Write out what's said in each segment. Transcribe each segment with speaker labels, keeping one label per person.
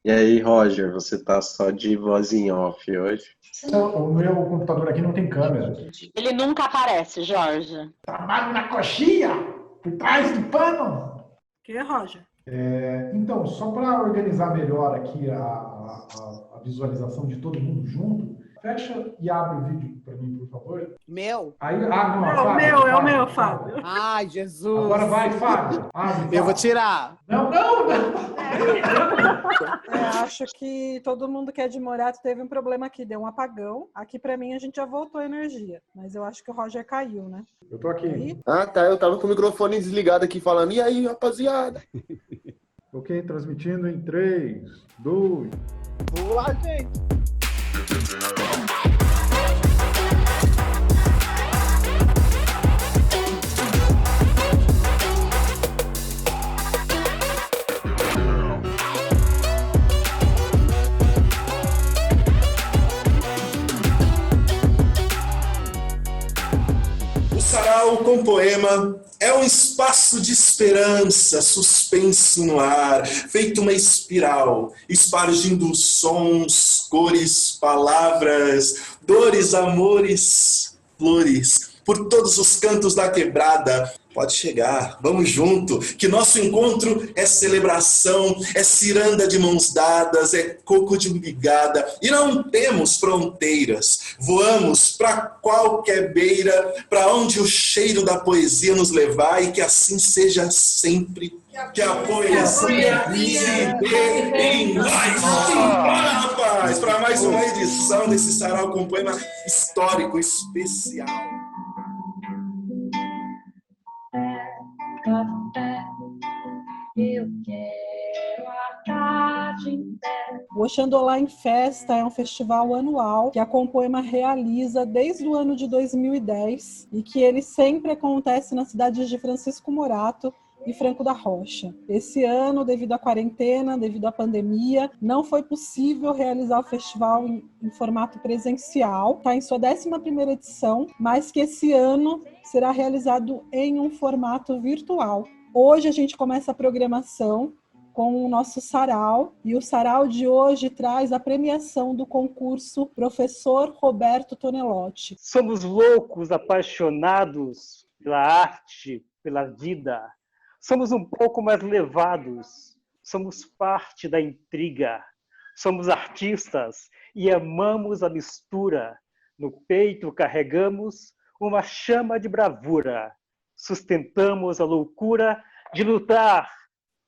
Speaker 1: E aí, Roger, você tá só de voz em off hoje?
Speaker 2: O meu computador aqui não tem câmera.
Speaker 3: Ele nunca aparece, Jorge.
Speaker 2: Trabalho na coxinha, por trás do pano.
Speaker 4: Que, Roger?
Speaker 2: Então, só para organizar melhor aqui a visualização de todo mundo junto, fecha e abre o vídeo para mim, por favor.
Speaker 5: Meu?
Speaker 2: Aí, não, Fábio,
Speaker 4: É o meu, Fábio.
Speaker 5: Ai, Jesus.
Speaker 2: Agora vai, Fábio. Abre, Fábio.
Speaker 5: Eu vou tirar.
Speaker 2: Não.
Speaker 4: Acho que todo mundo que é de Morato teve um problema aqui, deu um apagão. Aqui pra mim a gente já voltou a energia, mas eu acho que o Roger caiu, né?
Speaker 2: Eu tô aqui.
Speaker 4: Aí,
Speaker 6: Ah, tá. Eu tava com o microfone desligado aqui falando. E aí, rapaziada?
Speaker 2: Ok, transmitindo em 3, 2...
Speaker 5: Vamos lá, gente.
Speaker 7: O Sarau com Poema é um espaço de esperança suspenso no ar, feito uma espiral, espargindo sons, cores, palavras, dores, amores, flores, por todos os cantos da quebrada. Pode chegar, vamos junto, que nosso encontro é celebração, é ciranda de mãos dadas, é coco de umbigada, e não temos fronteiras. Voamos para qualquer beira, para onde o cheiro da poesia nos levar, e que assim seja sempre. Que a poesia se dê em nós. Bora, rapaz, para mais uma edição desse Sarau com Poema histórico especial.
Speaker 8: Café, eu quero a tarde inteira.
Speaker 4: o Oxandolá em Festa é um festival anual que a Compoema realiza desde o ano de 2010 e que ele sempre acontece nas cidades de Francisco Morato e Franco da Rocha. Esse ano, devido à quarentena, devido à pandemia, não foi possível realizar o festival em formato presencial. Está em sua 11ª edição, mas que esse ano será realizado em um formato virtual. Hoje a gente começa a programação com o nosso sarau, e o sarau de hoje traz a premiação do concurso Professor Roberto Tonelotti.
Speaker 9: Somos loucos, apaixonados pela arte, pela vida. Somos um pouco mais levados, somos parte da intriga, somos artistas e amamos a mistura. No peito carregamos uma chama de bravura, sustentamos a loucura de lutar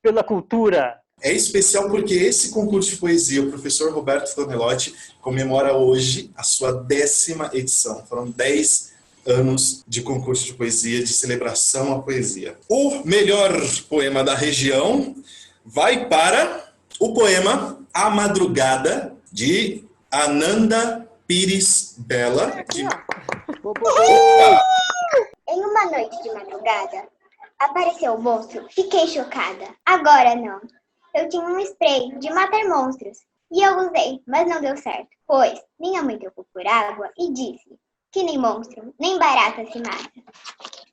Speaker 9: pela cultura.
Speaker 7: É especial porque esse concurso de poesia, o professor Roberto Tonelotti, comemora hoje a sua 10ª edição. Foram 10 anos de concurso de poesia, de celebração à poesia. O melhor poema da região vai para o poema A Madrugada, de Ananda Pires Bela.
Speaker 10: Em uma noite de madrugada, apareceu o monstro. Fiquei chocada. Agora não. Eu tinha um spray de matar monstros e eu usei, mas não deu certo. Pois minha mãe trocou por água e disse que nem monstro, nem barata se mata.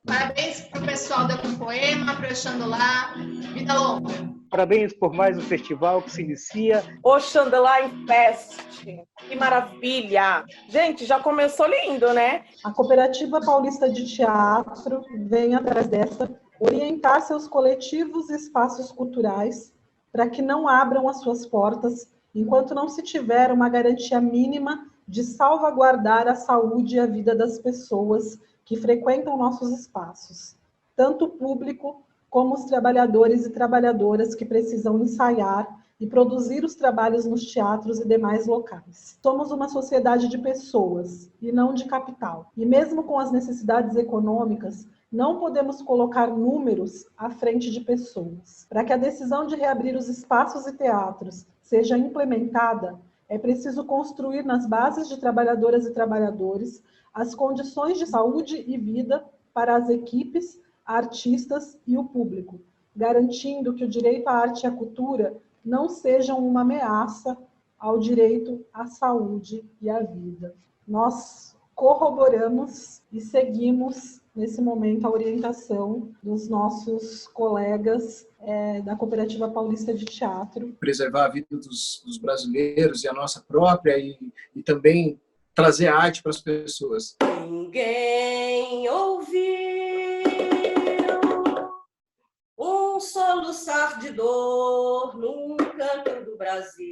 Speaker 11: Parabéns pro pessoal da Compoema, pro Oxandolá. Vida longa.
Speaker 9: Parabéns por mais um festival que se inicia.
Speaker 12: Oxandolá em Fest. Que maravilha! Gente, já começou lindo, né?
Speaker 4: A Cooperativa Paulista de Teatro vem atrás dessa orientar seus coletivos e espaços culturais para que não abram as suas portas enquanto não se tiver uma garantia mínima de salvaguardar a saúde e a vida das pessoas que frequentam nossos espaços, tanto o público como os trabalhadores e trabalhadoras que precisam ensaiar e produzir os trabalhos nos teatros e demais locais. Somos uma sociedade de pessoas e não de capital. E mesmo com as necessidades econômicas, não podemos colocar números à frente de pessoas. Para que a decisão de reabrir os espaços e teatros seja implementada, é preciso construir nas bases de trabalhadoras e trabalhadores as condições de saúde e vida para as equipes, artistas e o público, garantindo que o direito à arte e à cultura não sejam uma ameaça ao direito à saúde e à vida. Nós corroboramos e seguimos nesse momento, a orientação dos nossos colegas da Cooperativa Paulista de Teatro.
Speaker 13: Preservar a vida dos brasileiros e a nossa própria, e também trazer arte para as pessoas.
Speaker 14: Ninguém ouviu um soluçar de dor num canto do Brasil.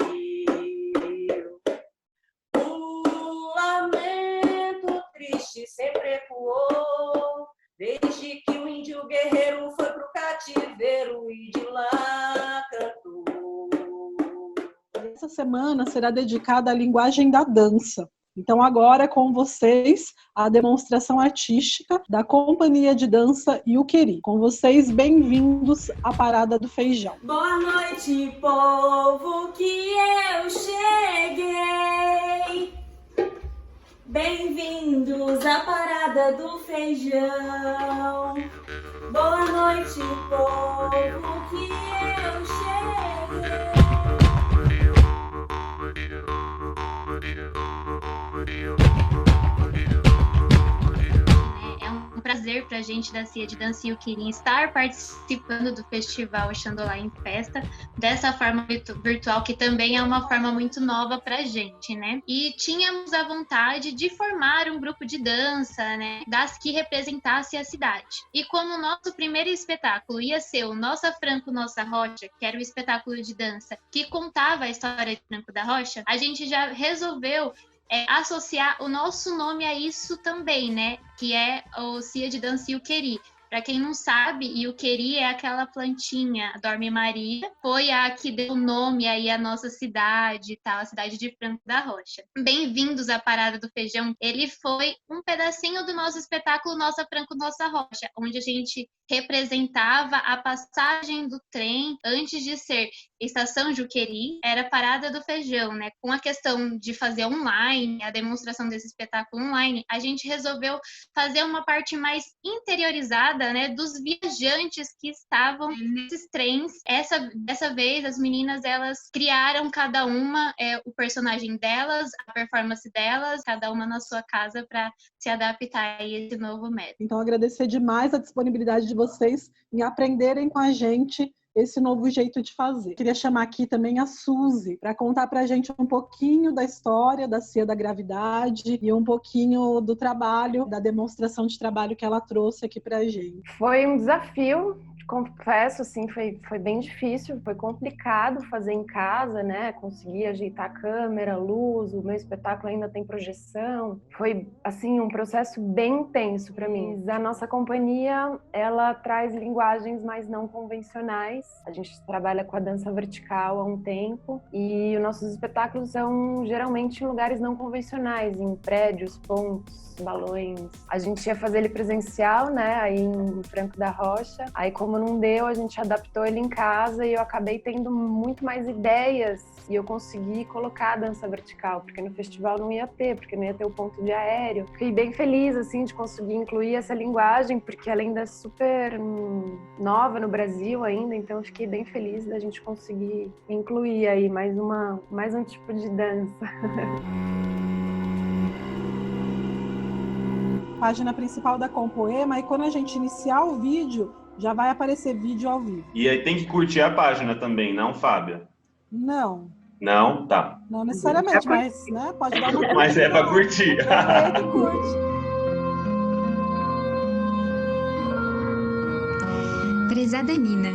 Speaker 14: Um lamento triste sempre ecoou, desde que o índio guerreiro foi pro cativeiro e de lá cantou.
Speaker 4: Essa semana será dedicada à linguagem da dança. Então, agora com vocês, a demonstração artística da Companhia de Dança Yuqueri. Com vocês, bem-vindos à Parada do Feijão.
Speaker 14: Boa noite, povo, que eu cheguei. Bem-vindos à Parada do Feijão. Boa noite, povo, que eu cheguei.
Speaker 15: É um prazer para a gente da CIA de Dança Yuqueri estar participando do Festival Oxandolá em Festa, dessa forma virtual, que também é uma forma muito nova para a gente, né? E tínhamos a vontade de formar um grupo de dança, né, das que representasse a cidade. E como o nosso primeiro espetáculo ia ser o Nossa Franco, Nossa Rocha, que era o espetáculo de dança que contava a história de Franco da Rocha, a gente já resolveu associar o nosso nome a isso também, né? Que é o CIA de Dança Yuqueri. Para quem não sabe, Yuqueri é aquela plantinha, a Dorme Maria, foi a que deu nome aí à nossa cidade, tal, a cidade de Franco da Rocha. Bem-vindos à Parada do Feijão. Ele foi um pedacinho do nosso espetáculo Nossa Franco, Nossa Rocha, onde a gente representava a passagem do trem antes de ser Estação Juqueri, era Parada do Feijão, né? Com a questão de fazer online, a demonstração desse espetáculo online, a gente resolveu fazer uma parte mais interiorizada, né, dos viajantes que estavam nesses trens. Dessa vez, as meninas, elas criaram cada uma o personagem delas, a performance delas, cada uma na sua casa para se adaptar a esse novo método.
Speaker 4: Então, agradecer demais a disponibilidade de vocês em aprenderem com a gente esse novo jeito de fazer. Queria chamar aqui também a Suzy para contar para a gente um pouquinho da história da CIA da Gravidade e um pouquinho do trabalho, da demonstração de trabalho que ela trouxe aqui para a gente.
Speaker 16: Foi um desafio, confesso, assim, foi bem difícil, foi complicado fazer em casa, né? Conseguir ajeitar a câmera, a luz, o meu espetáculo ainda tem projeção. Foi, assim, um processo bem intenso para mim. A nossa companhia, ela traz linguagens mais não convencionais. A gente trabalha com a dança vertical há um tempo e os nossos espetáculos são geralmente em lugares não convencionais, em prédios, pontos, balões. A gente ia fazer ele presencial, né? Aí em Franco da Rocha. Aí, como não deu, a gente adaptou ele em casa e eu acabei tendo muito mais ideias e eu consegui colocar a dança vertical, porque no festival não ia ter, porque não ia ter o ponto de aéreo. Fiquei bem feliz, assim, de conseguir incluir essa linguagem, porque ela ainda é super nova no Brasil ainda, então eu fiquei bem feliz da gente conseguir incluir aí mais um tipo de dança.
Speaker 4: Página principal da Compoema, e quando a gente iniciar o vídeo, já vai aparecer vídeo ao vivo.
Speaker 17: E aí tem que curtir a página também, não, Fábia?
Speaker 4: Não.
Speaker 17: Não? Tá.
Speaker 4: Não necessariamente, mas né, pode dar uma...
Speaker 17: Mas é pra curtir.
Speaker 18: Prezada Nina.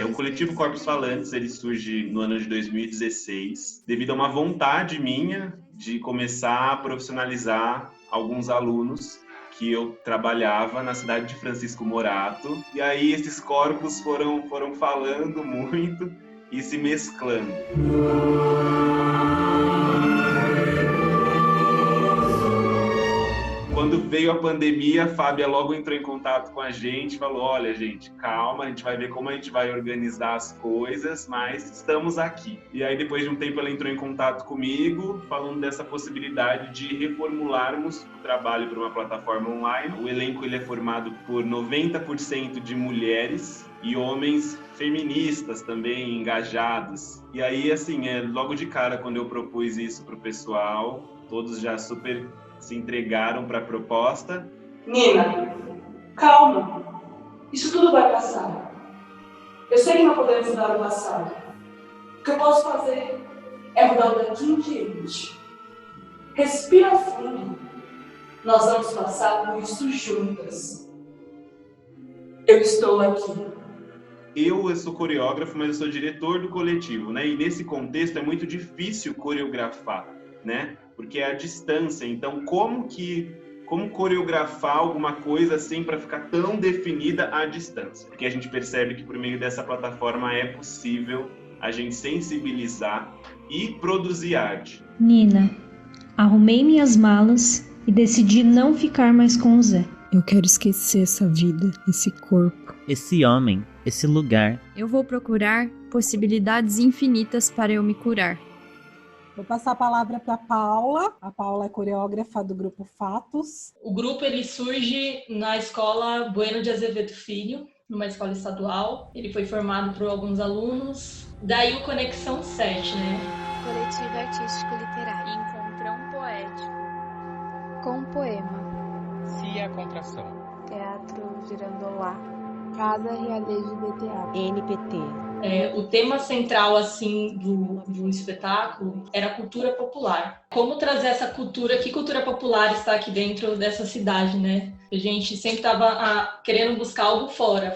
Speaker 17: O coletivo Corpos Falantes, ele surge no ano de 2016, devido a uma vontade minha de começar a profissionalizar alguns alunos que eu trabalhava na cidade de Francisco Morato. E aí esses corpos foram falando muito e se mesclando. Quando veio a pandemia, a Fábia logo entrou em contato com a gente, falou, olha, gente, calma, a gente vai ver como a gente vai organizar as coisas, mas estamos aqui. E aí, depois de um tempo, ela entrou em contato comigo, falando dessa possibilidade de reformularmos o trabalho para uma plataforma online. O elenco ele é formado por 90% de mulheres e homens feministas também, engajados. E aí, assim, logo de cara, quando eu propus isso para o pessoal, todos já super se entregaram para a proposta.
Speaker 14: Nina,
Speaker 18: Calma, isso tudo vai passar. Eu sei que não podemos mudar o passado. O que eu posso fazer é mudar o daqui em diante. Respira fundo. Nós vamos passar por isso juntas. Eu estou aqui.
Speaker 17: Eu sou coreógrafo, mas eu sou diretor do coletivo, né? E nesse contexto é muito difícil coreografar, né? Porque é a distância. Então, como coreografar alguma coisa assim para ficar tão definida à distância? Porque a gente percebe que por meio dessa plataforma é possível a gente sensibilizar e produzir arte.
Speaker 19: Nina, arrumei minhas malas e decidi não ficar mais com o Zé.
Speaker 20: Eu quero esquecer essa vida, esse corpo,
Speaker 21: esse homem, esse lugar.
Speaker 22: Eu vou procurar possibilidades infinitas para eu me curar.
Speaker 4: Vou passar a palavra para a Paula. A Paula é coreógrafa do grupo Fatos.
Speaker 23: O grupo ele surge na escola Bueno de Azevedo Filho, numa escola estadual. Ele foi formado por alguns alunos. Daí o Conexão 7, né?
Speaker 24: Coletivo Artístico Literário. Encontrão Poético. Com poema.
Speaker 25: Cia Contração.
Speaker 24: Teatro Girandolá. Casa Realejo de Teatro.
Speaker 22: NPT.
Speaker 23: O tema central assim do espetáculo era a cultura popular. Como trazer essa cultura, que cultura popular está aqui dentro dessa cidade, né? A gente sempre estava querendo buscar algo fora.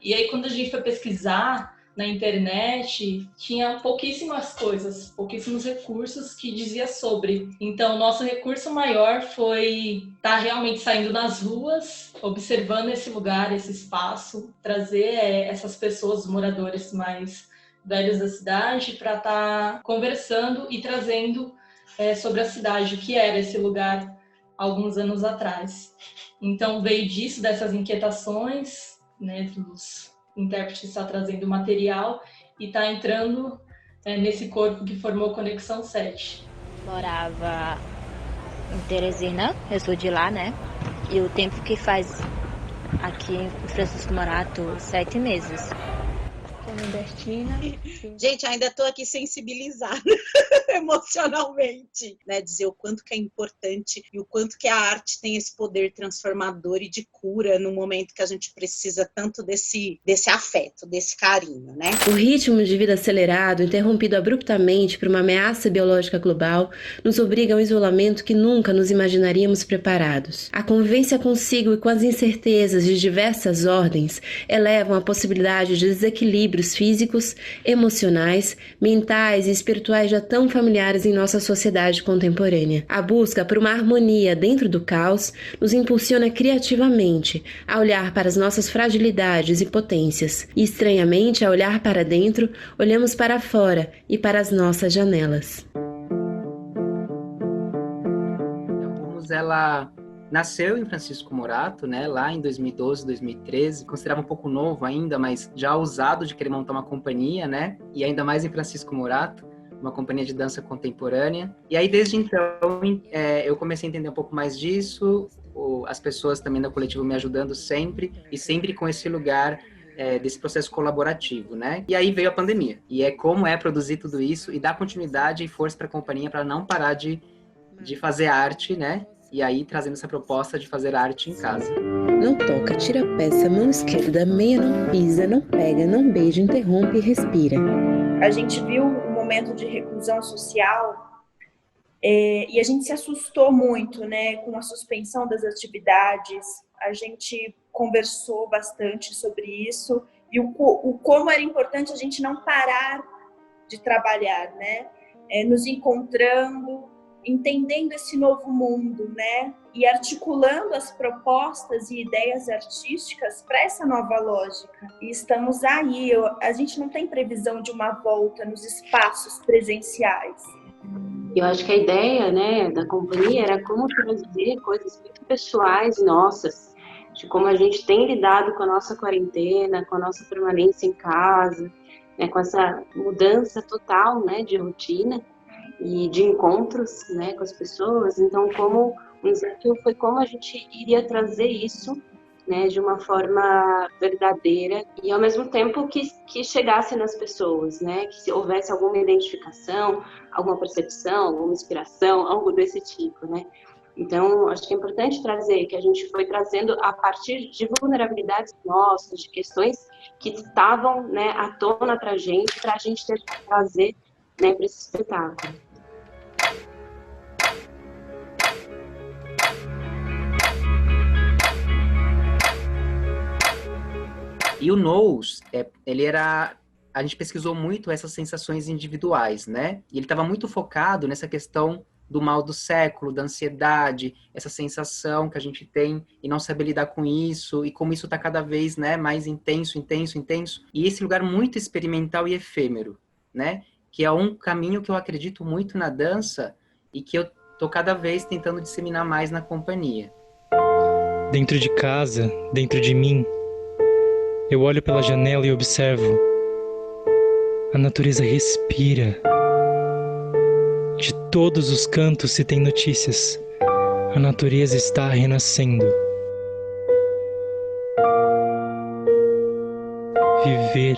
Speaker 23: E aí quando a gente foi pesquisar na internet, tinha pouquíssimas coisas, pouquíssimos recursos que dizia sobre. Então, nosso recurso maior foi estar realmente saindo nas ruas, observando esse lugar, esse espaço, trazer essas pessoas, os moradores mais velhos da cidade, para estar conversando e trazendo sobre a cidade, o que era esse lugar alguns anos atrás. Então, veio disso, dessas inquietações, né, dos intérprete está trazendo material e está entrando nesse corpo que formou Conexão 7.
Speaker 26: Morava em Teresina, eu sou de lá, né? E o tempo que faz aqui em Francisco Morato, 7 meses.
Speaker 27: Nordestina. Gente, ainda estou aqui sensibilizada emocionalmente, né? Dizer o quanto que é importante e o quanto que a arte tem esse poder transformador e de cura no momento que a gente precisa tanto desse afeto, desse carinho, né?
Speaker 28: O ritmo de vida acelerado, interrompido abruptamente por uma ameaça biológica global, nos obriga a um isolamento que nunca nos imaginaríamos preparados. A convivência consigo e com as incertezas de diversas ordens elevam a possibilidade de desequilíbrios físicos, emocionais, mentais e espirituais já tão familiares em nossa sociedade contemporânea. A busca por uma harmonia dentro do caos nos impulsiona criativamente a olhar para as nossas fragilidades e potências. E, estranhamente, a olhar para dentro, olhamos para fora e para as nossas janelas.
Speaker 29: Ela nasceu em Francisco Morato, né, lá em 2012, 2013, considerava um pouco novo ainda, mas já ousado de querer montar uma companhia, né, e ainda mais em Francisco Morato, uma companhia de dança contemporânea. E aí, desde então, eu comecei a entender um pouco mais disso, as pessoas também do coletivo me ajudando sempre, e sempre com esse lugar desse processo colaborativo, né? E aí veio a pandemia. E como é produzir tudo isso e dar continuidade e força para a companhia para não parar de fazer arte, né? E aí, trazendo essa proposta de fazer arte em casa.
Speaker 28: Não toca, tira a peça, mão esquerda, meia não pisa, não pega, não beija, interrompe e respira.
Speaker 30: A gente viu um momento de reclusão social e a gente se assustou muito, né, com a suspensão das atividades. A gente conversou bastante sobre isso e o como era importante a gente não parar de trabalhar, né, nos encontrando, entendendo esse novo mundo, né? E articulando as propostas e ideias artísticas para essa nova lógica. E estamos aí. A gente não tem previsão de uma volta nos espaços presenciais.
Speaker 31: Eu acho que a ideia, né, da companhia era como trazer coisas muito pessoais nossas, de como a gente tem lidado com a nossa quarentena, com a nossa permanência em casa, né, com essa mudança total, né, de rotina e de encontros, né, com as pessoas. Então, como um desafio foi como a gente iria trazer isso, né, de uma forma verdadeira e ao mesmo tempo que chegasse nas pessoas, né, que houvesse alguma identificação, alguma percepção, alguma inspiração, algo desse tipo, né. Então, acho que é importante trazer, que a gente foi trazendo a partir de vulnerabilidades nossas, de questões que estavam, né, à tona para a gente ter que trazer, né, para esse espetáculo.
Speaker 29: E o Nous, a gente pesquisou muito essas sensações individuais, né? E ele estava muito focado nessa questão do mal do século, da ansiedade, essa sensação que a gente tem e não saber lidar com isso, e como isso está cada vez, né, mais intenso. E esse lugar muito experimental e efêmero, né? Que é um caminho que eu acredito muito na dança e que eu tô cada vez tentando disseminar mais na companhia.
Speaker 1: Dentro de casa, dentro de mim, eu olho pela janela e observo. A natureza respira. De todos os cantos se tem notícias. A natureza está renascendo. Viver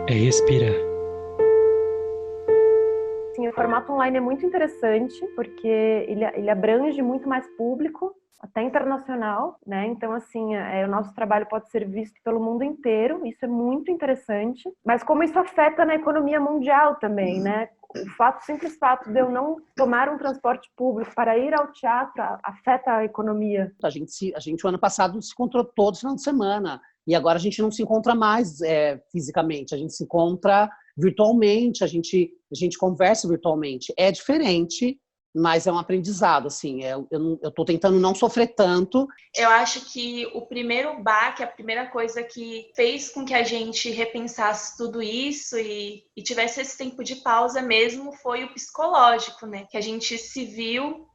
Speaker 1: é respirar.
Speaker 16: Sim, o formato online é muito interessante, porque ele abrange muito mais público, até internacional, né? Então, assim, o nosso trabalho pode ser visto pelo mundo inteiro, isso é muito interessante. Mas como isso afeta na economia mundial também, né? O simples fato de eu não tomar um transporte público para ir ao teatro afeta a economia.
Speaker 2: A gente o ano passado se encontrou todo final de semana, e agora a gente não se encontra mais fisicamente, a gente se encontra virtualmente, a gente conversa virtualmente. É diferente, mas é um aprendizado, assim, eu estou tentando não sofrer tanto.
Speaker 24: Eu acho que o primeiro baque, a primeira coisa que fez com que a gente repensasse tudo isso e tivesse esse tempo de pausa mesmo foi o psicológico, né? Que a gente se viu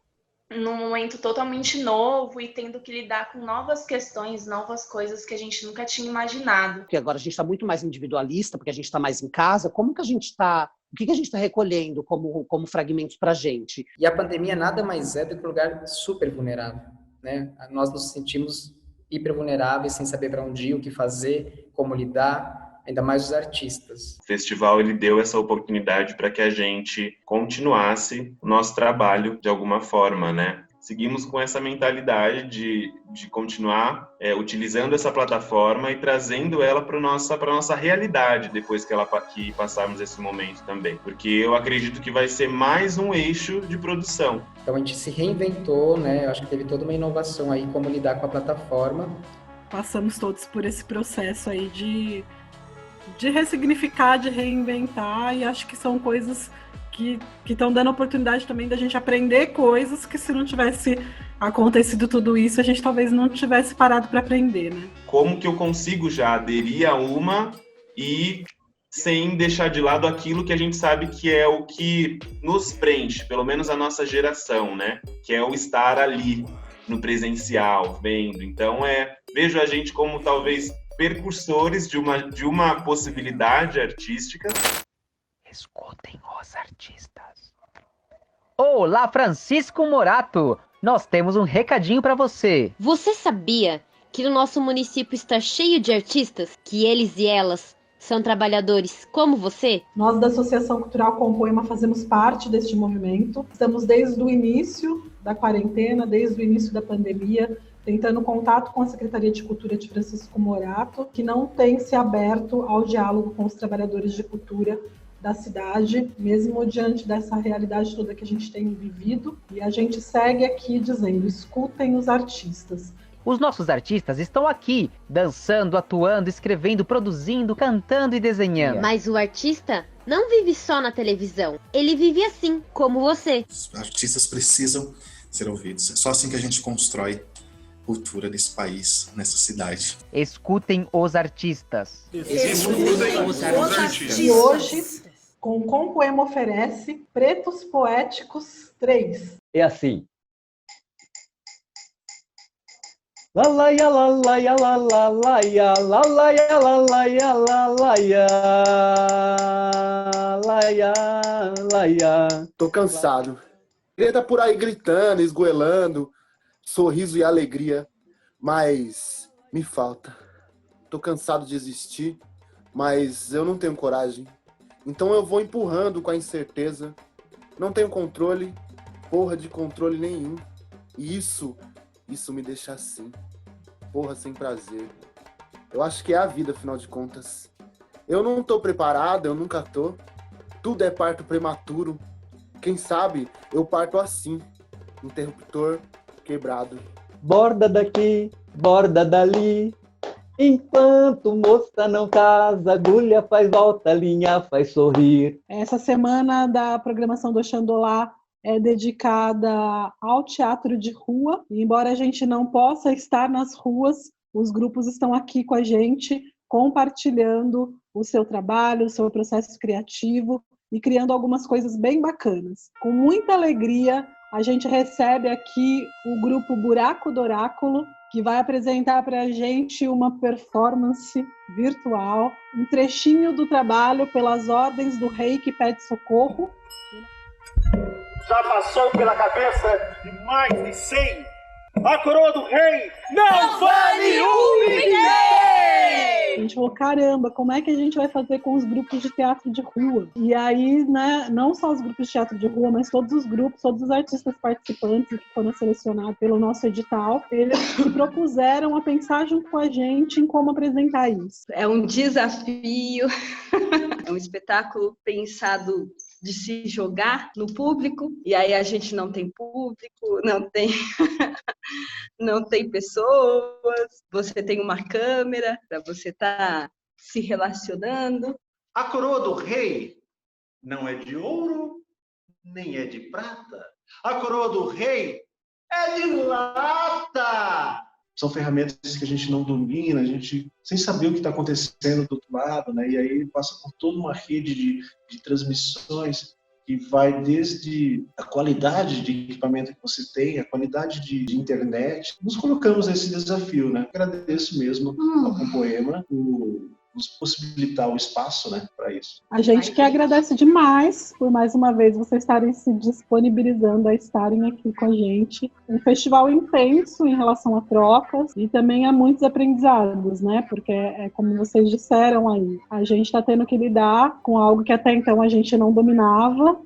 Speaker 24: num momento totalmente novo e tendo que lidar com novas questões, novas coisas que a gente nunca tinha imaginado.
Speaker 2: Porque agora a gente está muito mais individualista, porque a gente está mais em casa. Como que a gente está... O que a gente está recolhendo como fragmentos para a gente?
Speaker 29: E a pandemia nada mais é do que um lugar super vulnerável, né? Nós nos sentimos hiper vulneráveis, sem saber para onde ir, o que fazer, como lidar, ainda mais os artistas.
Speaker 17: O festival ele deu essa oportunidade para que a gente continuasse o nosso trabalho de alguma forma, né? Seguimos com essa mentalidade de continuar utilizando essa plataforma e trazendo ela para nossa realidade depois que passarmos esse momento também. Porque eu acredito que vai ser mais um eixo de produção.
Speaker 29: Então a gente se reinventou, né? Eu acho que teve toda uma inovação aí, como lidar com a plataforma.
Speaker 4: Passamos todos por esse processo aí de ressignificar, de reinventar, e acho que são coisas que estão dando oportunidade também da gente aprender coisas que, se não tivesse acontecido tudo isso, a gente talvez não tivesse parado para aprender, né?
Speaker 17: Como que eu consigo já aderir a uma e sem deixar de lado aquilo que a gente sabe que é o que nos preenche, pelo menos a nossa geração, né? Que é o estar ali no presencial, vendo. Então, vejo a gente como talvez percursores de uma possibilidade artística.
Speaker 3: Escutem os artistas. Olá, Francisco Morato! Nós temos um recadinho para você.
Speaker 5: Você sabia que o nosso município está cheio de artistas? Que eles e elas são trabalhadores como você?
Speaker 4: Nós da Associação Cultural Compoema fazemos parte deste movimento. Estamos desde o início da quarentena, desde o início da pandemia, tentando contato com a Secretaria de Cultura de Francisco Morato, que não tem se aberto ao diálogo com os trabalhadores de cultura da cidade, mesmo diante dessa realidade toda que a gente tem vivido. E a gente segue aqui dizendo, escutem os artistas.
Speaker 3: Os nossos artistas estão aqui, dançando, atuando, escrevendo, produzindo, cantando e desenhando.
Speaker 5: Mas o artista não vive só na televisão. Ele vive assim, como você.
Speaker 6: Os artistas precisam ser ouvidos. É só assim que a gente constrói cultura nesse país, nessa cidade.
Speaker 3: Escutem os artistas.
Speaker 5: Escutem os artistas.
Speaker 4: E hoje, com Compoema oferece Pretos Poéticos 3.
Speaker 7: É assim. Lalaia, lalaia, lalaia, lalaia, lalaia, lalaia, laia, laia.
Speaker 8: Tô cansado. Ele tá por aí gritando, esgoelando, sorriso e alegria, mas me falta. Tô cansado de existir, mas eu não tenho coragem. Então eu vou empurrando com a incerteza. Não tenho controle, porra de controle nenhum. E isso me deixa assim, porra sem prazer. Eu acho que é a vida, afinal de contas. Eu não tô preparado, eu nunca tô. Tudo é parto prematuro. Quem sabe eu parto assim, interruptor quebrado.
Speaker 7: Borda daqui, borda dali. Enquanto moça não casa, agulha faz volta, linha faz sorrir.
Speaker 4: Essa semana da programação do Xandolá é dedicada ao teatro de rua. E embora a gente não possa estar nas ruas, os grupos estão aqui com a gente, compartilhando o seu trabalho, o seu processo criativo e criando algumas coisas bem bacanas. Com muita alegria, a gente recebe aqui o grupo Buraco do Oráculo, que vai apresentar para a gente uma performance virtual, um trechinho do trabalho Pelas Ordens do Rei que Pede Socorro.
Speaker 9: Já passou pela cabeça de mais de 100. A coroa do rei não vale
Speaker 4: A gente falou, caramba, como é que a gente vai fazer com os grupos de teatro de rua? E aí, né, não só os grupos de teatro de rua, mas todos os grupos, todos os artistas participantes que foram selecionados pelo nosso edital, eles se propuseram a pensar junto com a gente em como apresentar isso.
Speaker 10: É um desafio, é um espetáculo pensado de se jogar no público, e aí a gente não tem público, não tem pessoas, você tem uma câmera para você estar se relacionando.
Speaker 9: A coroa do rei não é de ouro, nem é de prata. A coroa do rei é de lata. São ferramentas que a gente não domina, a gente sem saber o que está acontecendo do outro lado, né? E aí passa por toda uma rede de transmissões que vai desde a qualidade de equipamento que você tem, a qualidade de internet. Nos colocamos nesse desafio, né? Agradeço mesmo ao Compoema por nos possibilitar o espaço, né, para isso.
Speaker 4: A gente que agradece demais por mais uma vez vocês estarem se disponibilizando a estarem aqui com a gente. Um festival intenso em relação a trocas e também a muitos aprendizados, né? Porque é como vocês disseram aí, a gente está tendo que lidar com algo que até então a gente não dominava.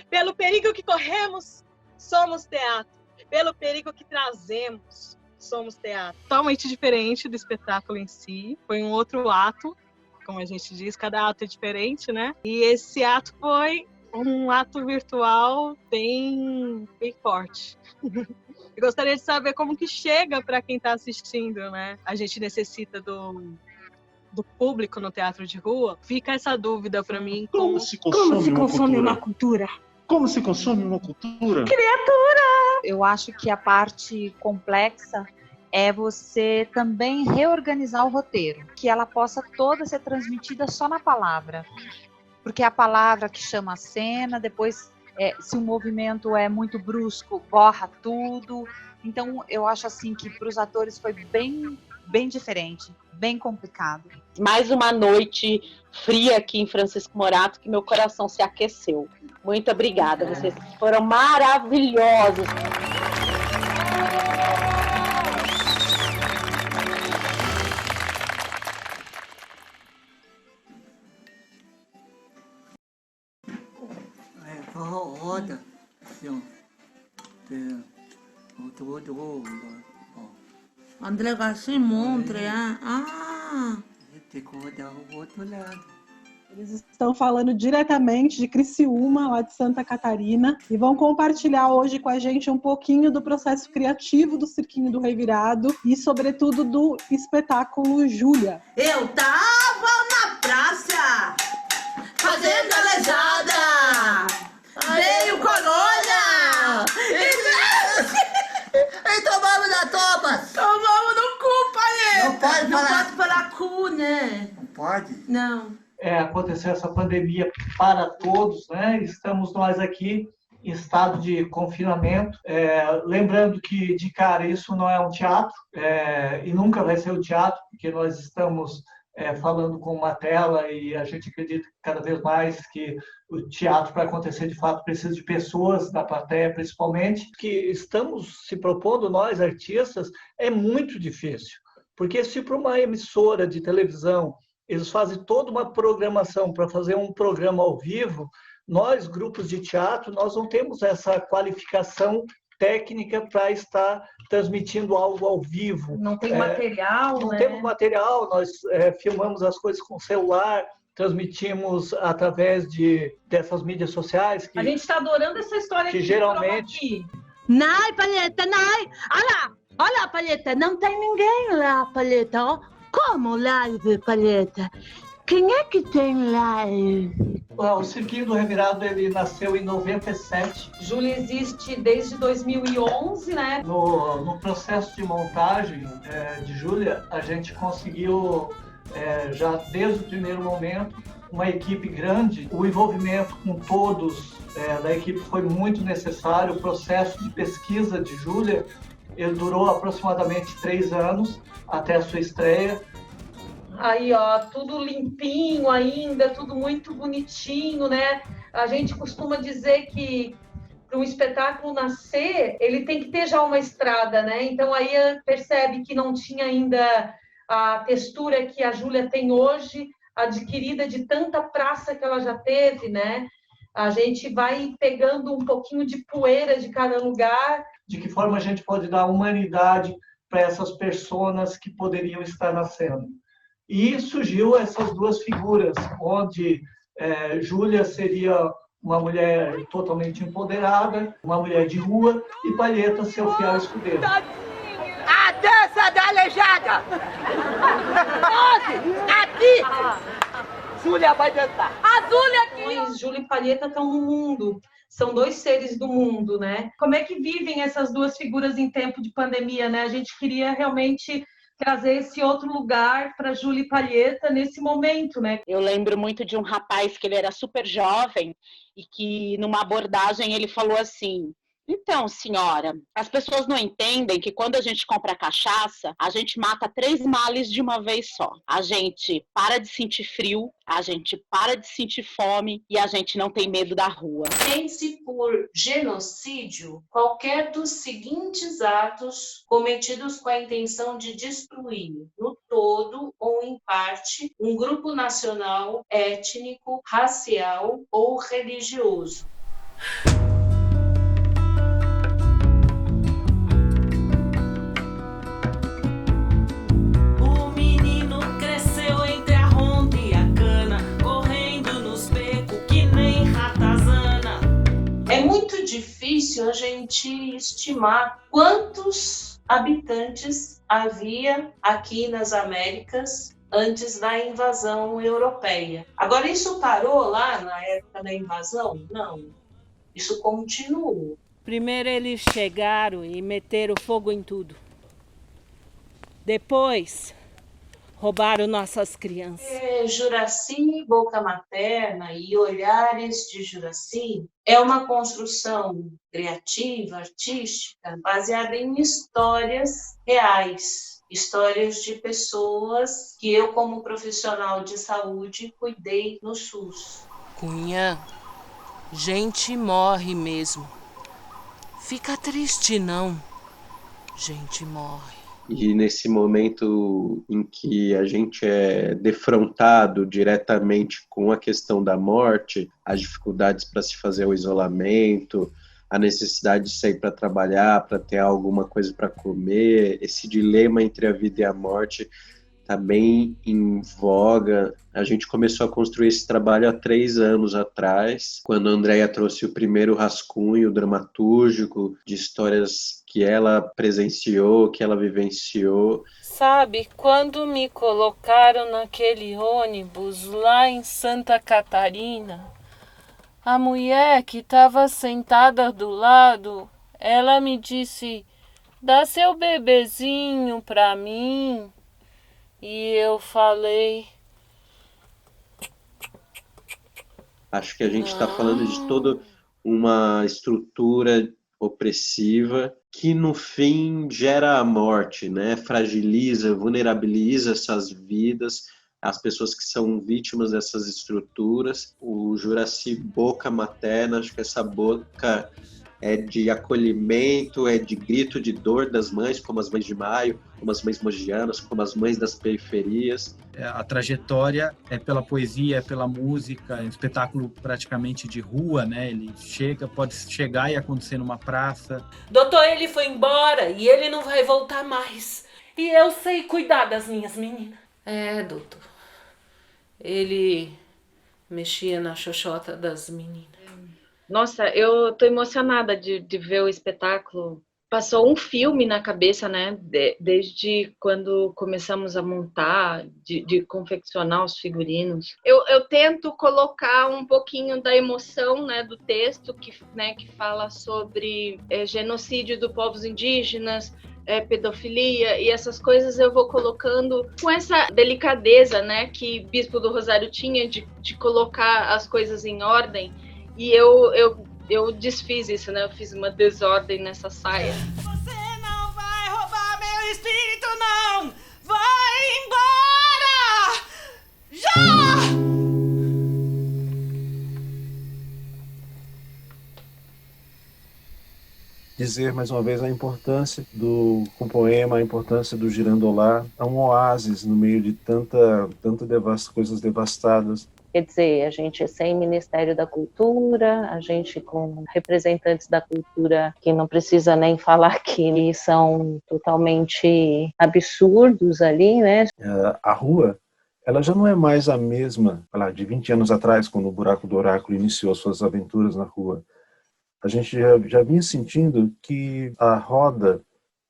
Speaker 11: Pelo perigo que corremos, somos teatro. Pelo perigo que trazemos, somos teatro. Totalmente diferente do espetáculo em si. Foi um outro ato, como a gente diz, cada ato é diferente, né? E esse ato foi um ato virtual bem forte. Eu gostaria de saber como que chega para quem está assistindo, né? A gente necessita do público no teatro de rua. Fica essa dúvida para mim.
Speaker 9: Como se consome uma cultura? Como se consome uma cultura?
Speaker 11: Criatura!
Speaker 12: Eu acho que a parte complexa é você também reorganizar o roteiro, que ela possa toda ser transmitida só na palavra, porque é a palavra que chama a cena, depois se o movimento é muito brusco, borra tudo. Então eu acho assim que para os atores foi bem diferente, bem complicado.
Speaker 27: Mais uma noite fria aqui em Francisco Morato que meu coração se aqueceu. Muito obrigada, vocês foram maravilhosos.
Speaker 13: roda.
Speaker 14: André Garcia Montre, ah.
Speaker 13: Tem que rodar o outro lado.
Speaker 4: Eles estão falando diretamente de Criciúma, lá de Santa Catarina, e vão compartilhar hoje com a gente um pouquinho do processo criativo do Cirquinho do Revirado e, sobretudo, do espetáculo Júlia.
Speaker 14: Eu tava na praça, fazendo aleijada, veio corona, e tomamos da topa. Tomamos no cu, pai.
Speaker 13: Não pode falar.
Speaker 14: Não pode falar cu, né?
Speaker 13: Não pode?
Speaker 14: Não.
Speaker 15: Aconteceu essa pandemia para todos, né? Estamos nós aqui em estado de confinamento. Lembrando que, de cara, isso não é um teatro e nunca vai ser um teatro, porque nós estamos falando com uma tela e a gente acredita cada vez mais que o teatro, para acontecer de fato, precisa de pessoas, da plateia principalmente. Que estamos se propondo, nós artistas, é muito difícil, porque se para uma emissora de televisão eles fazem toda uma programação para fazer um programa ao vivo, Nós, grupos de teatro, nós não temos essa qualificação técnica para estar transmitindo algo ao vivo.
Speaker 4: Não tem material,
Speaker 15: não
Speaker 4: né?
Speaker 15: temos material, nós filmamos as coisas com celular, transmitimos através dessas mídias sociais.
Speaker 4: A gente está adorando essa história
Speaker 15: que
Speaker 4: aqui.
Speaker 15: Geralmente...
Speaker 18: Nai, Palheta, Nai! Olha, Palheta, não tem ninguém lá, Palheta. Ó. Como live, Palheta? Quem é que tem live?
Speaker 15: O Cirquinho do Revirado, ele nasceu em 97.
Speaker 4: Júlia existe desde 2011, né?
Speaker 15: No processo de montagem de Júlia, a gente conseguiu, já desde o primeiro momento, uma equipe grande. O envolvimento com todos da equipe foi muito necessário. O processo de pesquisa de Júlia, ele durou aproximadamente 3 anos até a sua estreia.
Speaker 4: Aí, ó, tudo limpinho ainda, tudo muito bonitinho, né? A gente costuma dizer que para um espetáculo nascer, ele tem que ter já uma estrada, né? Então aí percebe que não tinha ainda a textura que a Júlia tem hoje, adquirida de tanta praça que ela já teve, né? A gente vai pegando um pouquinho de poeira de cada lugar.
Speaker 15: De que forma a gente pode dar humanidade para essas personas que poderiam estar nascendo? E surgiu essas duas figuras, onde Júlia seria uma mulher totalmente empoderada, uma mulher de rua, e Palheta, seu fiel escudeiro.
Speaker 18: A dança da aleijada! Aqui! Júlia vai dançar! A Júlia aqui!
Speaker 4: Júlia e Palheta estão no mundo. São 2 seres do mundo, né? Como é que vivem essas duas figuras em tempo de pandemia, né? A gente queria realmente trazer esse outro lugar para Júlia e Palheta nesse momento, né?
Speaker 19: Eu lembro muito de um rapaz que ele era super jovem e que numa abordagem ele falou assim: então, senhora, as pessoas não entendem que quando a gente compra cachaça, a gente mata 3 males de uma vez só. A gente para de sentir frio, a gente para de sentir fome e a gente não tem medo da rua.
Speaker 20: Pense por genocídio qualquer dos seguintes atos cometidos com a intenção de destruir, no todo ou em parte, um grupo nacional, étnico, racial ou religioso. É muito difícil a gente estimar quantos habitantes havia aqui nas Américas antes da invasão europeia. Agora, isso parou lá na época da invasão? Não. Isso continua.
Speaker 18: Primeiro eles chegaram e meteram fogo em tudo. Depois roubaram nossas crianças.
Speaker 20: Juraci, Boca Materna e Olhares de Juraci é uma construção criativa, artística, baseada em histórias reais, histórias de pessoas que eu, como profissional de saúde, cuidei no SUS.
Speaker 18: Cunhã, gente morre mesmo. Fica triste não, gente morre.
Speaker 21: E nesse momento em que a gente é defrontado diretamente com a questão da morte, as dificuldades para se fazer o isolamento, a necessidade de sair para trabalhar, para ter alguma coisa para comer, esse dilema entre a vida e a morte está bem em voga. A gente começou a construir esse trabalho há 3 anos atrás, quando a Andréia trouxe o primeiro rascunho dramatúrgico de histórias que ela presenciou, que ela vivenciou.
Speaker 18: Sabe, quando me colocaram naquele ônibus lá em Santa Catarina, a mulher que estava sentada do lado, ela me disse: dá seu bebezinho para mim. E eu falei...
Speaker 21: Acho que a gente está falando de toda uma estrutura opressiva que, no fim, gera a morte, né? Fragiliza, vulnerabiliza essas vidas, as pessoas que são vítimas dessas estruturas. O Juraci Boca Materna, acho que essa boca é de acolhimento, é de grito de dor das mães, como as mães de Maio, como as mães mogianas, como as mães das periferias.
Speaker 1: A trajetória é pela poesia, é pela música, é um espetáculo praticamente de rua, né? Ele pode chegar e acontecer numa praça.
Speaker 18: Doutor, ele foi embora e ele não vai voltar mais. E eu sei cuidar das minhas meninas. É, doutor. Ele mexia na xoxota das meninas.
Speaker 10: Nossa, eu tô emocionada de ver o espetáculo. Passou um filme na cabeça, né? Desde quando começamos a montar, de confeccionar os figurinos. Eu tento colocar um pouquinho da emoção, né, do texto que fala sobre genocídio dos povos indígenas, pedofilia e essas coisas. Eu vou colocando com essa delicadeza, né, que Bispo do Rosário tinha de colocar as coisas em ordem. E eu desfiz isso, né? Eu fiz uma desordem nessa saia.
Speaker 14: Você não vai roubar meu espírito, não! Vai embora! Já!
Speaker 2: Dizer mais uma vez a importância com poema, a importância do Girandolá. É um oásis no meio de coisas devastadas.
Speaker 16: Quer dizer, a gente sem Ministério da Cultura, a gente com representantes da cultura que não precisa nem falar que são totalmente absurdos ali, né?
Speaker 2: A rua, ela já não é mais a mesma, de 20 anos atrás, quando o Buraco do Oráculo iniciou suas aventuras na rua. A gente já vinha sentindo que a roda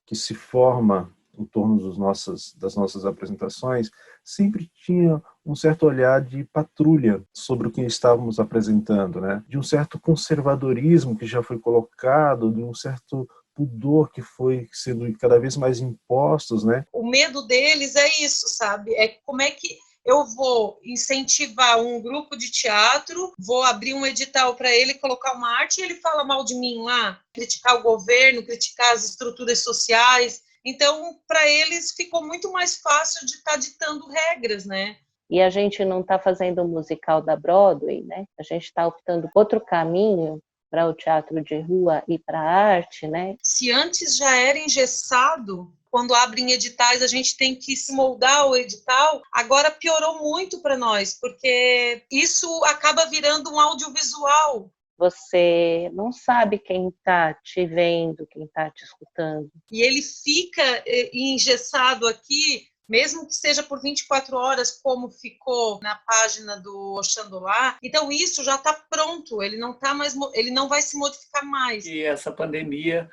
Speaker 2: que se forma em torno das nossas apresentações sempre tinha um certo olhar de patrulha sobre o que estávamos apresentando, né? De um certo conservadorismo que já foi colocado, de um certo pudor que foi sendo cada vez mais impostos, né?
Speaker 22: O medo deles é isso, sabe? É como é que eu vou incentivar um grupo de teatro, vou abrir um edital para ele, colocar uma arte e ele fala mal de mim lá, criticar o governo, criticar as estruturas sociais. Então, para eles ficou muito mais fácil de estar ditando regras, né?
Speaker 16: E a gente não está fazendo um musical da Broadway, né? A gente está optando por outro caminho para o teatro de rua e para a arte, né?
Speaker 22: Se antes já era engessado, quando abrem editais a gente tem que se moldar ao edital, agora piorou muito para nós, porque isso acaba virando um audiovisual.
Speaker 16: Você não sabe quem está te vendo, quem está te escutando.
Speaker 22: E ele fica engessado aqui, mesmo que seja por 24 horas, como ficou na página do Oxandolá. Então isso já está pronto, ele não vai se modificar mais.
Speaker 15: E essa pandemia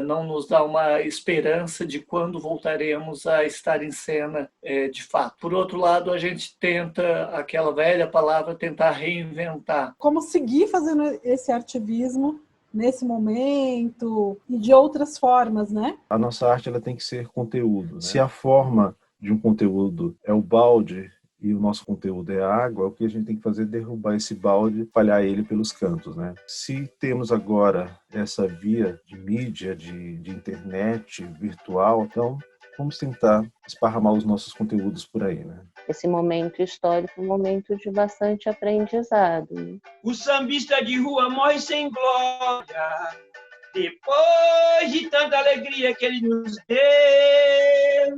Speaker 15: não nos dá uma esperança de quando voltaremos a estar em cena de fato. Por outro lado, a gente tenta, aquela velha palavra, tentar reinventar.
Speaker 4: Como seguir fazendo esse ativismo nesse momento e de outras formas, né?
Speaker 2: A nossa arte ela tem que ser conteúdo, né? Se a forma de um conteúdo é o balde e o nosso conteúdo é a água, o que a gente tem que fazer é derrubar esse balde, espalhar ele pelos cantos, né? Se temos agora essa via de mídia, de internet virtual, então vamos tentar esparramar os nossos conteúdos por aí, né?
Speaker 16: Esse momento histórico é um momento de bastante aprendizado, né?
Speaker 23: O sambista de rua morre sem glória, depois de tanta alegria que ele nos deu.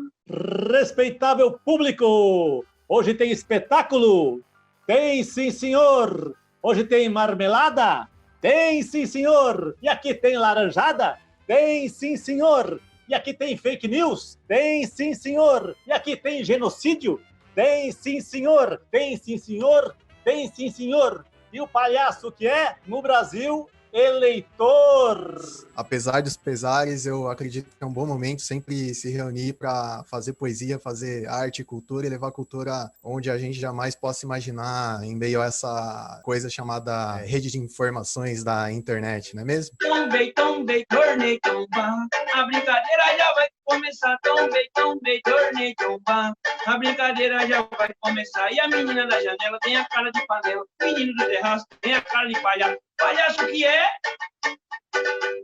Speaker 24: Respeitável público! Hoje tem espetáculo? Tem sim, senhor! Hoje tem marmelada? Tem sim, senhor! E aqui tem laranjada? Tem sim, senhor! E aqui tem fake news? Tem sim, senhor! E aqui tem genocídio? Tem sim, senhor! Tem sim, senhor! Tem sim, senhor! E o palhaço que é, no Brasil, eleitor!
Speaker 25: Apesar dos pesares, eu acredito que é um bom momento sempre se reunir para fazer poesia, fazer arte e cultura e levar a cultura onde a gente jamais possa imaginar em meio a essa coisa chamada rede de informações da internet, não é mesmo?
Speaker 23: Tombei, tornei, tomba. A brincadeira já vai começar. Tombei, tornei, tomba. A brincadeira já vai começar. E a menina da janela tem a cara de panela. O menino do terraço tem a cara de palhaço. Palhaço que é?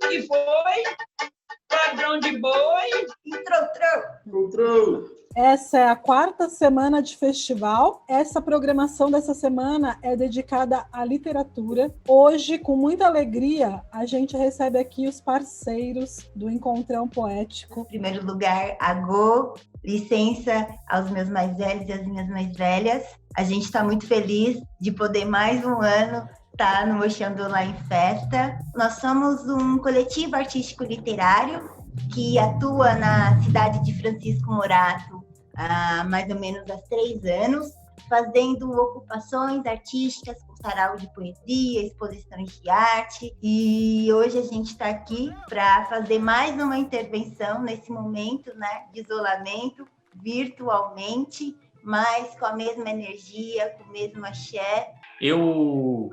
Speaker 23: Que foi? ladrão de boi
Speaker 14: e trou-trou.
Speaker 9: Trou-trou.
Speaker 4: Essa é a 4ª semana de festival. Essa programação dessa semana é dedicada à literatura. Hoje, com muita alegria, a gente recebe aqui os parceiros do Encontrão Poético.
Speaker 3: Em primeiro lugar, a Gô, licença aos meus mais velhos e às minhas mais velhas. A gente está muito feliz de poder mais um ano estar no Oxandô em Festa. Nós somos um coletivo artístico literário que atua na cidade de Francisco Morato há mais ou menos 3 anos, fazendo ocupações artísticas, com sarau de poesia, exposições de arte. E hoje a gente está aqui para fazer mais uma intervenção nesse momento, né, de isolamento, virtualmente, mas com a mesma energia, com o mesmo axé.
Speaker 5: Eu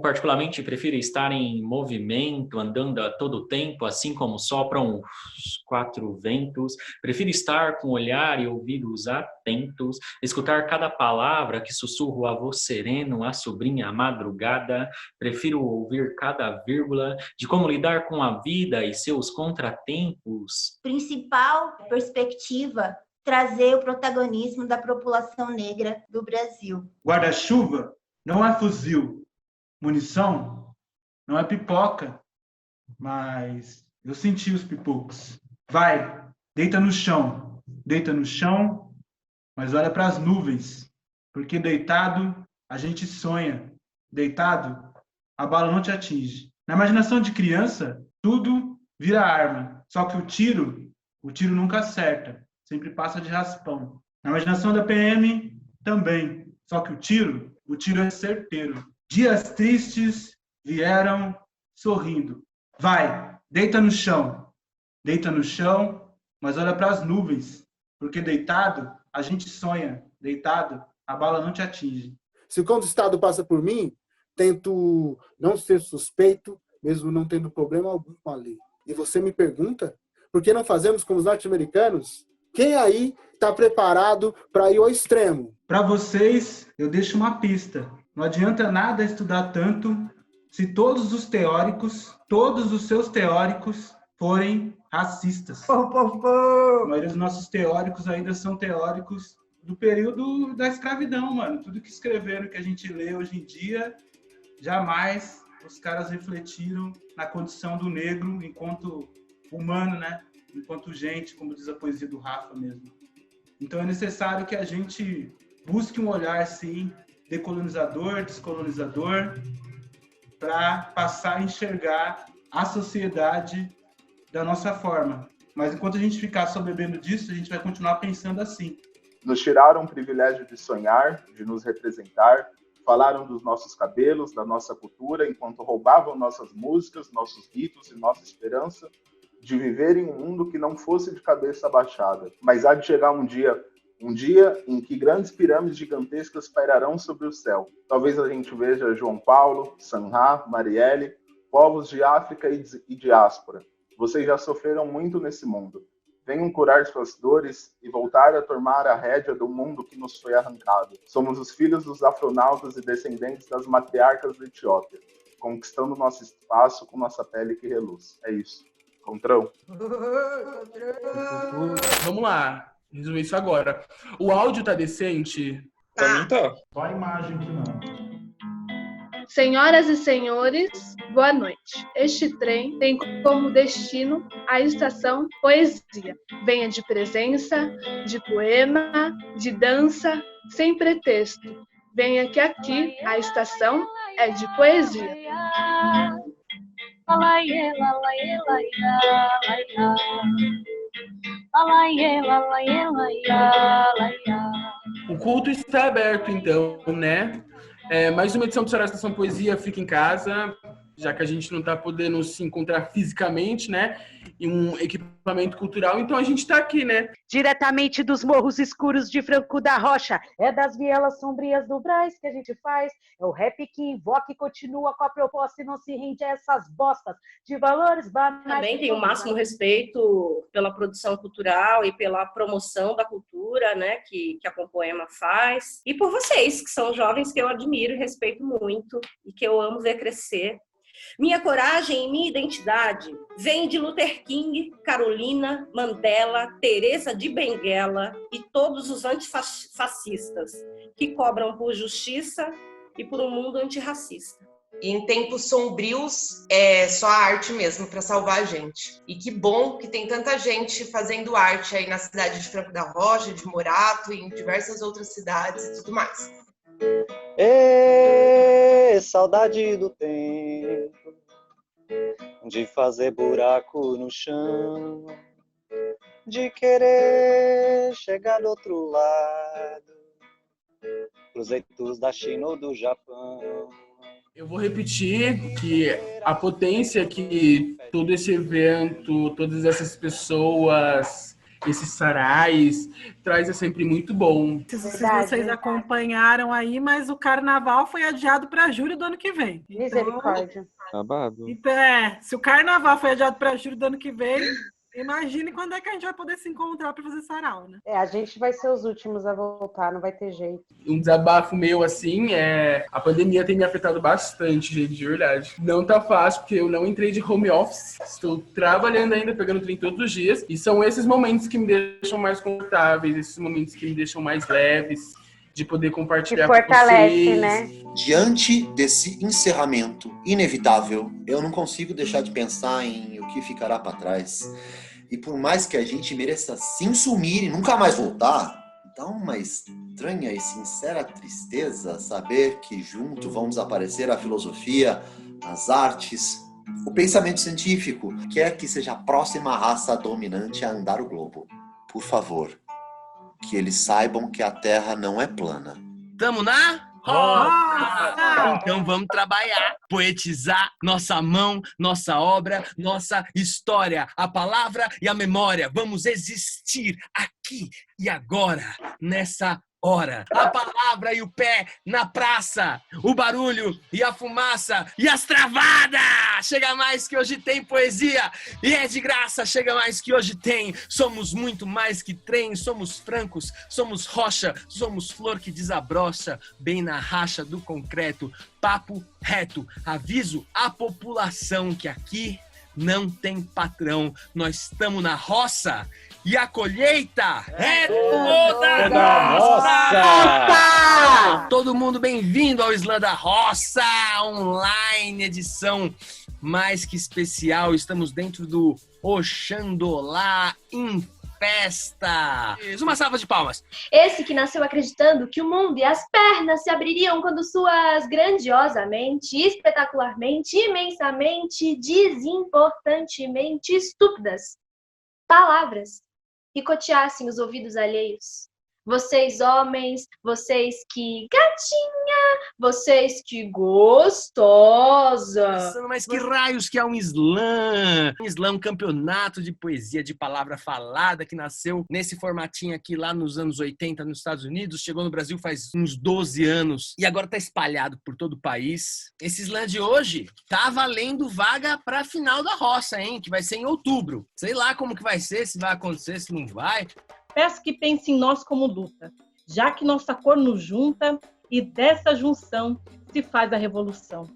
Speaker 5: particularmente prefiro estar em movimento, andando a todo tempo, assim como sopram os 4 ventos. Prefiro estar com olhar e ouvidos atentos, escutar cada palavra que sussurro a voz sereno, a sobrinha à madrugada. Prefiro ouvir cada vírgula de como lidar com a vida e seus contratempos.
Speaker 3: Principal perspectiva, trazer o protagonismo da população negra do Brasil.
Speaker 23: Guarda-chuva não é fuzil, munição não é pipoca, mas eu senti os pipocos. Vai, deita no chão, mas olha para as nuvens, porque deitado a gente sonha, deitado a bala não te atinge. Na imaginação de criança, tudo vira arma, só que o tiro nunca acerta, sempre passa de raspão. Na imaginação da PM, também, só que o tiro é certeiro. Dias tristes vieram sorrindo. Vai, deita no chão, mas olha para as nuvens, porque deitado a gente sonha, deitado a bala não te atinge.
Speaker 6: Se quando o Estado passa por mim, tento não ser suspeito, mesmo não tendo problema algum com a lei. E você me pergunta, por que não fazemos como os norte-americanos? Quem aí está preparado para ir ao extremo?
Speaker 23: Para vocês, eu deixo uma pista. Não adianta nada estudar tanto se todos os seus teóricos forem racistas. A maioria dos nossos teóricos ainda são teóricos do período da escravidão, mano. Tudo que escreveram, que a gente lê hoje em dia, jamais os caras refletiram na condição do negro enquanto humano, né? Enquanto gente, como diz a poesia do Rafa mesmo. Então é necessário que a gente busque um olhar, sim, decolonizador, descolonizador, para passar a enxergar a sociedade da nossa forma. Mas enquanto a gente ficar só bebendo disso, a gente vai continuar pensando assim.
Speaker 7: Nos tiraram o privilégio de sonhar, de nos representar, falaram dos nossos cabelos, da nossa cultura, enquanto roubavam nossas músicas, nossos ritos e nossa esperança de viver em um mundo que não fosse de cabeça abaixada. Mas há de chegar um dia em que grandes pirâmides gigantescas pairarão sobre o céu. Talvez a gente veja João Paulo, Sanha, Marielle, povos de África e diáspora. Vocês já sofreram muito nesse mundo. Venham curar suas dores e voltar a tomar a rédea do mundo que nos foi arrancado. Somos os filhos dos afronautas e descendentes das matriarcas da Etiópia, conquistando nosso espaço com nossa pele que reluz. É isso. Encontrão?
Speaker 8: Vamos lá, resolver isso agora. O áudio tá decente?
Speaker 23: Pra mim tá.
Speaker 9: Só a imagem que não.
Speaker 17: Senhoras e senhores, boa noite. Este trem tem como destino a estação Poesia. Venha de presença, de poema, de dança, sem pretexto. Venha que aqui a estação é de poesia.
Speaker 8: O culto está aberto, então, né? Mais uma edição do Sarau Estação Poesia Fica em Casa, já que a gente não está podendo se encontrar fisicamente, né? Em um equipamento cultural, então a gente está aqui, né?
Speaker 26: Diretamente dos morros escuros de Franco da Rocha, é das vielas sombrias do Brás que a gente faz, é o rap que invoca e continua com a proposta e não se rende a essas bostas de valores banais.
Speaker 28: Também tem o máximo respeito pela produção cultural e pela promoção da cultura, né, que a Compoema faz, e por vocês, que são jovens que eu admiro e respeito muito e que eu amo ver crescer. Minha coragem e minha identidade vem de Luther King, Carolina, Mandela, Teresa de Benguela e todos os antifascistas que cobram por justiça e por um mundo antirracista.
Speaker 22: E em tempos sombrios, é só a arte mesmo para salvar a gente. E que bom que tem tanta gente fazendo arte aí na cidade de Franco da Rocha, de Morato e em diversas outras cidades e tudo mais.
Speaker 1: Saudade do tempo de fazer buraco no chão, de querer chegar do outro lado, pros eitos da China ou do Japão.
Speaker 8: Eu vou repetir que a potência que todo esse evento, todas essas pessoas, esses sarais, traz é sempre muito bom.
Speaker 26: Não sei se vocês acompanharam aí, mas o carnaval foi adiado para julho do ano que vem. Misericórdia.
Speaker 1: Babado.
Speaker 26: Então, se o carnaval foi adiado para julho do ano que vem, imagine quando é que a gente vai poder se encontrar para fazer sarau, né? A gente vai ser os últimos a voltar, não vai ter jeito.
Speaker 8: Um desabafo meu, assim, a pandemia tem me afetado bastante, gente, de verdade. Não tá fácil, porque eu não entrei de home office. Estou trabalhando ainda, pegando trem todos os dias. E são esses momentos que me deixam mais confortáveis, esses momentos que me deixam mais leves, de poder compartilhar com vocês.
Speaker 26: Né?
Speaker 11: Diante desse encerramento inevitável, eu não consigo deixar de pensar em o que ficará para trás. E por mais que a gente mereça sim sumir e nunca mais voltar, dá uma estranha e sincera tristeza saber que junto vão desaparecer a filosofia, as artes, o pensamento científico, quer que seja a próxima raça dominante a andar o globo. Por favor, que eles saibam que a Terra não é plana.
Speaker 12: Tamo na roça! Então vamos trabalhar, poetizar nossa mão, nossa obra, nossa história, a palavra e a memória. Vamos existir aqui e agora, nessa hora. A palavra e o pé na praça, o barulho e a fumaça e as travadas. Chega mais que hoje tem poesia e é de graça, chega mais que hoje tem. Somos muito mais que trem, somos francos, somos rocha, somos flor que desabrocha bem na racha do concreto. Papo reto, aviso à população que aqui não tem patrão. Nós estamos na roça e a colheita é toda nossa! Todo mundo bem-vindo ao Islã da Roça, online, edição mais que especial. Estamos dentro do Oxandolá em festa. Uma salva de palmas.
Speaker 13: Esse que nasceu acreditando que o mundo e as pernas se abririam quando suas grandiosamente, espetacularmente, imensamente, desimportantemente estúpidas palavras picoteassem os ouvidos alheios. Vocês homens, vocês que gatinha, vocês que gostosa.
Speaker 12: Mas que raios que é um slam? Um slam, um campeonato de poesia de palavra falada que nasceu nesse formatinho aqui lá nos anos 80 nos Estados Unidos, chegou no Brasil faz uns 12 anos e agora tá espalhado por todo o país. Esse slam de hoje tá valendo vaga pra final da roça, hein? Que vai ser em outubro. Sei lá como que vai ser, se vai acontecer, se não vai.
Speaker 19: Peço que pense em nós como luta, já que nossa cor nos junta e dessa junção se faz a revolução.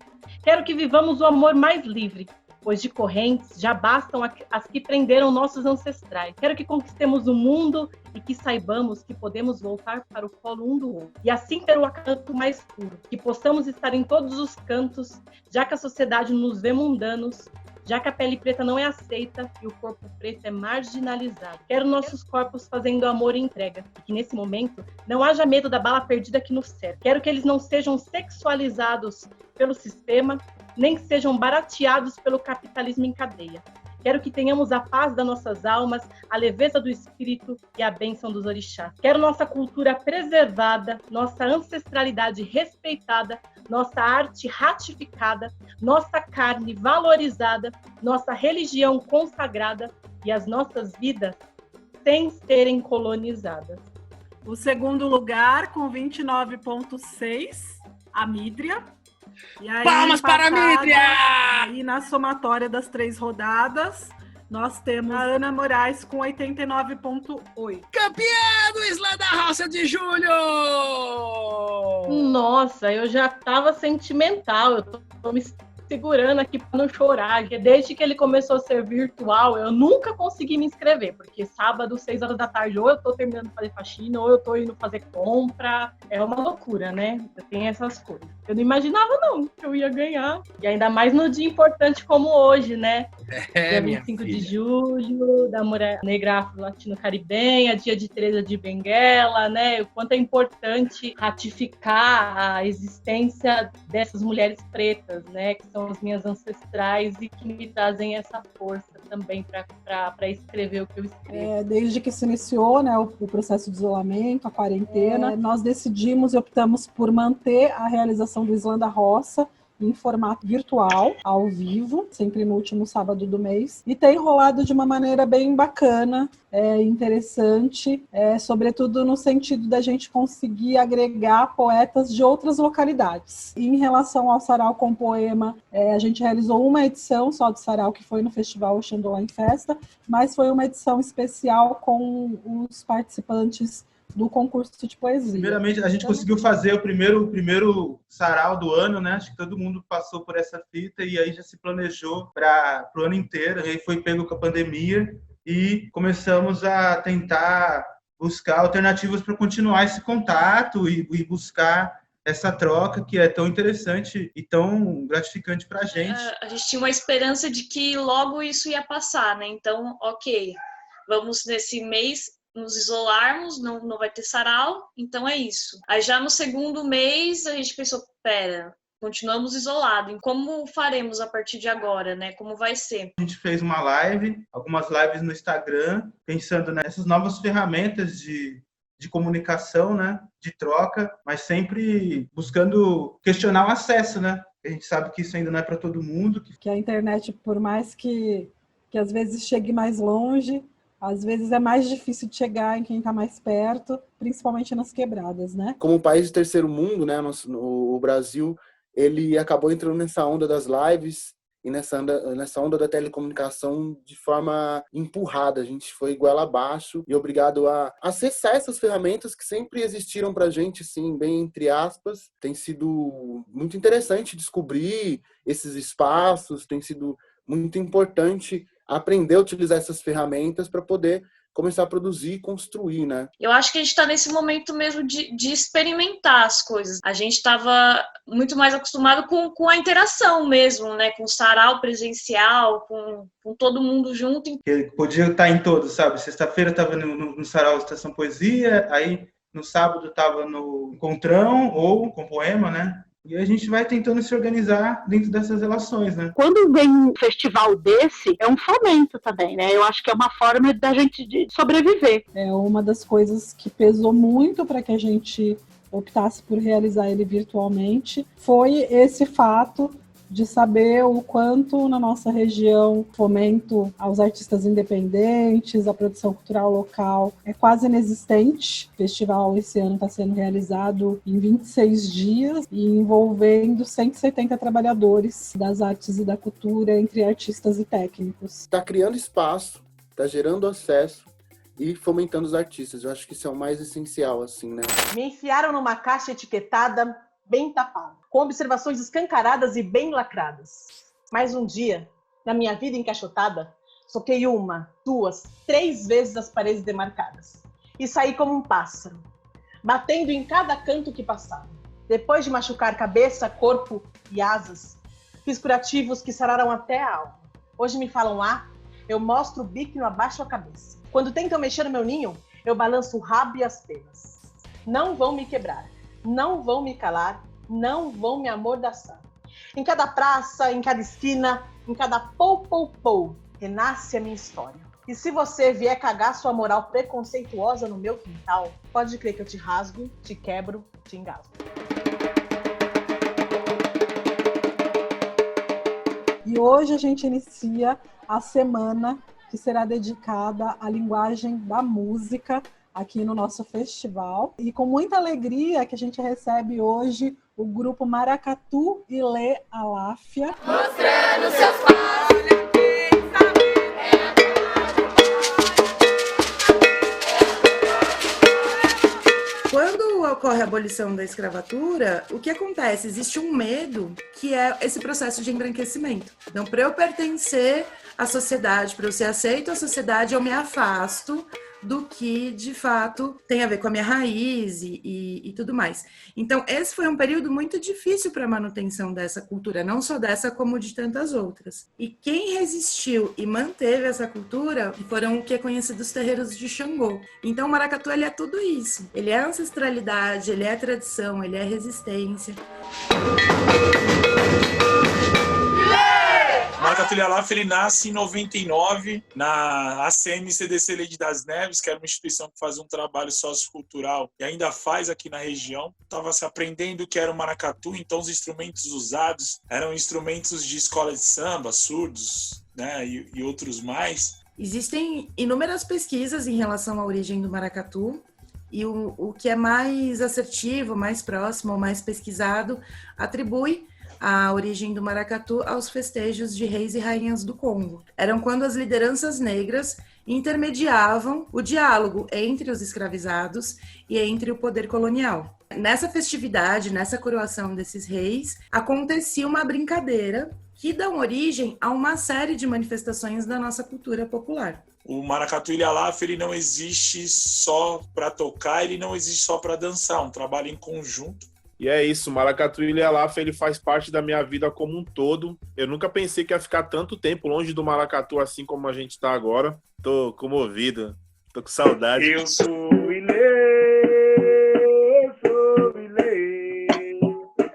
Speaker 19: Quero que vivamos o amor mais livre, pois de correntes já bastam as que prenderam nossos ancestrais. Quero que conquistemos o mundo e que saibamos que podemos voltar para o colo um do outro. E assim ter o acanto mais puro, que possamos estar em todos os cantos, já que a sociedade nos vê mundanos, já que a pele preta não é aceita e o corpo preto é marginalizado. Quero nossos corpos fazendo amor e entrega, e que nesse momento não haja medo da bala perdida que nos cerca. Quero que eles não sejam sexualizados pelo sistema, nem que sejam barateados pelo capitalismo em cadeia. Quero que tenhamos a paz das nossas almas, a leveza do espírito e a bênção dos orixás. Quero nossa cultura preservada, nossa ancestralidade respeitada, nossa arte ratificada, nossa carne valorizada, nossa religião consagrada e as nossas vidas sem serem colonizadas.
Speaker 26: O segundo lugar, com 29,6, a Mídria. E aí,
Speaker 12: palmas para a Mídria!
Speaker 26: E na somatória das 3 rodadas, nós temos a Ana Moraes com 89,8.
Speaker 12: Campeã do Islã da Roça de Julho!
Speaker 19: Nossa, eu já tava sentimental, eu tô me segurando aqui para não chorar. Desde que ele começou a ser virtual, eu nunca consegui me inscrever, porque sábado, 6 horas da tarde, ou eu tô terminando de fazer faxina, ou eu tô indo fazer compra. É uma loucura, né? Tem essas coisas. Eu não imaginava, não, que eu ia ganhar. E ainda mais no dia importante como hoje, né? Dia 25 de julho, da Mulher Negra Afro-Latino-Caribenha, dia de Teresa de Benguela, né? O quanto é importante ratificar a existência dessas mulheres pretas, né? Que são as minhas ancestrais e que me trazem essa força também para escrever o que eu escrevo.
Speaker 4: Desde que se iniciou, né, o processo de isolamento, a quarentena, nós decidimos e optamos por manter a realização do Slam da Roça em formato virtual, ao vivo, sempre no último sábado do mês. E tem rolado de uma maneira bem bacana, interessante, sobretudo no sentido da gente conseguir agregar poetas de outras localidades. E em relação ao Sarau com Poema, a gente realizou uma edição só de Sarau, que foi no Festival Oxandolá em Festa, mas foi uma edição especial com os participantes do concurso de poesia.
Speaker 7: Primeiramente, a gente conseguiu fazer o primeiro sarau do ano, né? Acho que todo mundo passou por essa fita e aí já se planejou para o ano inteiro. Aí foi pego com a pandemia e começamos a tentar buscar alternativas para continuar esse contato e buscar essa troca que é tão interessante e tão gratificante para a gente.
Speaker 2: A gente tinha uma esperança de que logo isso ia passar, né? Então, ok, vamos nesse mês nos isolarmos, não vai ter sarau, então é isso. Aí já no segundo mês a gente pensou, continuamos isolados, como faremos a partir de agora, né? Como vai ser?
Speaker 7: A gente fez uma live, algumas lives no Instagram, pensando nessas novas ferramentas de comunicação, né? De troca, mas sempre buscando questionar o acesso, né? A gente sabe que isso ainda não é para todo mundo.
Speaker 4: Que a internet, por mais que às vezes chegue mais longe, às vezes é mais difícil de chegar em quem está mais perto, principalmente nas quebradas, né?
Speaker 6: Como país de terceiro mundo, né, o Brasil, ele acabou entrando nessa onda das lives e nessa onda da telecomunicação de forma empurrada. A gente foi goela abaixo e obrigado a acessar essas ferramentas que sempre existiram para a gente, sim, bem entre aspas. Tem sido muito interessante descobrir esses espaços, tem sido muito importante aprender a utilizar essas ferramentas para poder começar a produzir e construir, né?
Speaker 2: Eu acho que a gente está nesse momento mesmo de experimentar as coisas. A gente estava muito mais acostumado com a interação mesmo, né? Com o sarau presencial, com todo mundo junto.
Speaker 7: Ele podia estar em todos, sabe? Sexta-feira estava no sarau Estação Poesia, aí no sábado estava no Encontrão ou com Poema, né? E a gente vai tentando se organizar dentro dessas relações, né?
Speaker 26: Quando vem um festival desse, é um fomento também, né? Eu acho que é uma forma da gente de sobreviver.
Speaker 4: Uma das coisas que pesou muito para que a gente optasse por realizar ele virtualmente foi esse fato de saber o quanto na nossa região fomento aos artistas independentes, a produção cultural local é quase inexistente. O festival esse ano está sendo realizado em 26 dias e envolvendo 170 trabalhadores das artes e da cultura, entre artistas e técnicos.
Speaker 6: Está criando espaço, está gerando acesso e fomentando os artistas. Eu acho que isso é o mais essencial, assim, né?
Speaker 10: Me enfiaram numa caixa etiquetada bem tapada, com observações escancaradas e bem lacradas. Mais um dia, na minha vida encaixotada, soquei 1, 2, 3 vezes as paredes demarcadas e saí como um pássaro, batendo em cada canto que passava. Depois de machucar cabeça, corpo e asas, fiz curativos que sararam até a alma. Hoje me falam eu mostro o bico e não abaixo a cabeça. Quando tentam mexer no meu ninho, eu balanço o rabo e as penas. Não vão me quebrar. Não vão me calar, não vão me amordaçar. Em cada praça, em cada esquina, em cada pou, renasce a minha história. E se você vier cagar sua moral preconceituosa no meu quintal, pode crer que eu te rasgo, te quebro, te engasgo.
Speaker 4: E hoje a gente inicia a semana que será dedicada à linguagem da música, aqui no nosso festival. E com muita alegria que a gente recebe hoje o grupo Maracatu e Lê Aláfia.
Speaker 14: Mostrando seus passos.
Speaker 15: Quando ocorre a abolição da escravatura, o que acontece? Existe um medo que é esse processo de embranquecimento. Então, para eu pertencer à sociedade, para eu ser aceito à sociedade, eu me afasto do que, de fato, tem a ver com a minha raiz e tudo mais. Então, esse foi um período muito difícil para a manutenção dessa cultura, não só dessa, como de tantas outras. E quem resistiu e manteve essa cultura foram o que é conhecido os terreiros de Xangô. Então, o maracatu, ele é tudo isso. Ele é ancestralidade, ele é tradição, ele é resistência.
Speaker 16: O Maracatu Ilha-Lapa, ele nasce em 99 na ACM-CDC Lady das Neves, que era uma instituição que fazia um trabalho sociocultural e ainda faz aqui na região. Estava se aprendendo o que era o maracatu, então os instrumentos usados eram instrumentos de escola de samba, surdos, né, e outros mais.
Speaker 15: Existem inúmeras pesquisas em relação à origem do maracatu, e o que é mais assertivo, mais próximo, mais pesquisado, atribui a origem do maracatu aos festejos de reis e rainhas do Congo. Eram quando as lideranças negras intermediavam o diálogo entre os escravizados e entre o poder colonial. Nessa festividade, nessa coroação desses reis, acontecia uma brincadeira que dá origem a uma série de manifestações da nossa cultura popular.
Speaker 16: O Maracatu Ilha-Lapa, ele não existe só para tocar, ele não existe só para dançar, um trabalho em conjunto.
Speaker 18: E é isso, o Maracatu Ilha-Lapa, ele faz parte da minha vida como um todo. Eu nunca pensei que ia ficar tanto tempo longe do maracatu assim como a gente está agora. Tô comovido, tô com saudade.
Speaker 16: Eu sou Ilê,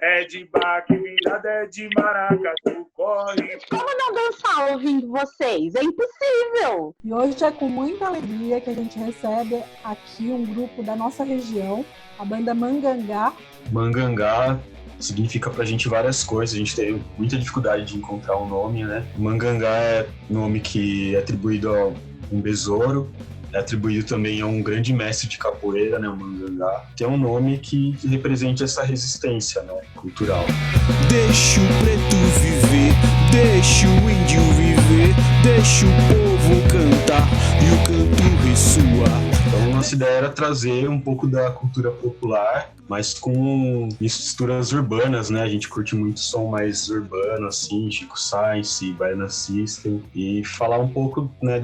Speaker 16: é de baque, virada é de maracatu, corre.
Speaker 26: Como não dançar ouvindo vocês? É impossível!
Speaker 4: E hoje é com muita alegria que a gente recebe aqui um grupo da nossa região, a banda Mangangá.
Speaker 20: Mangangá significa pra gente várias coisas, a gente teve muita dificuldade de encontrar um nome, né? Mangangá é nome que é atribuído a um besouro, é atribuído também a um grande mestre de capoeira, né, o Mangangá. Tem um nome que representa essa resistência, né, cultural.
Speaker 21: Deixa o preto viver, deixa o índio viver, deixa o povo cantar e o canto ressoar.
Speaker 20: Então, nossa ideia era trazer um pouco da cultura popular, mas com misturas urbanas, né? A gente curte muito som mais urbano, assim, Chico Sainz, Baiana System, e falar um pouco, né,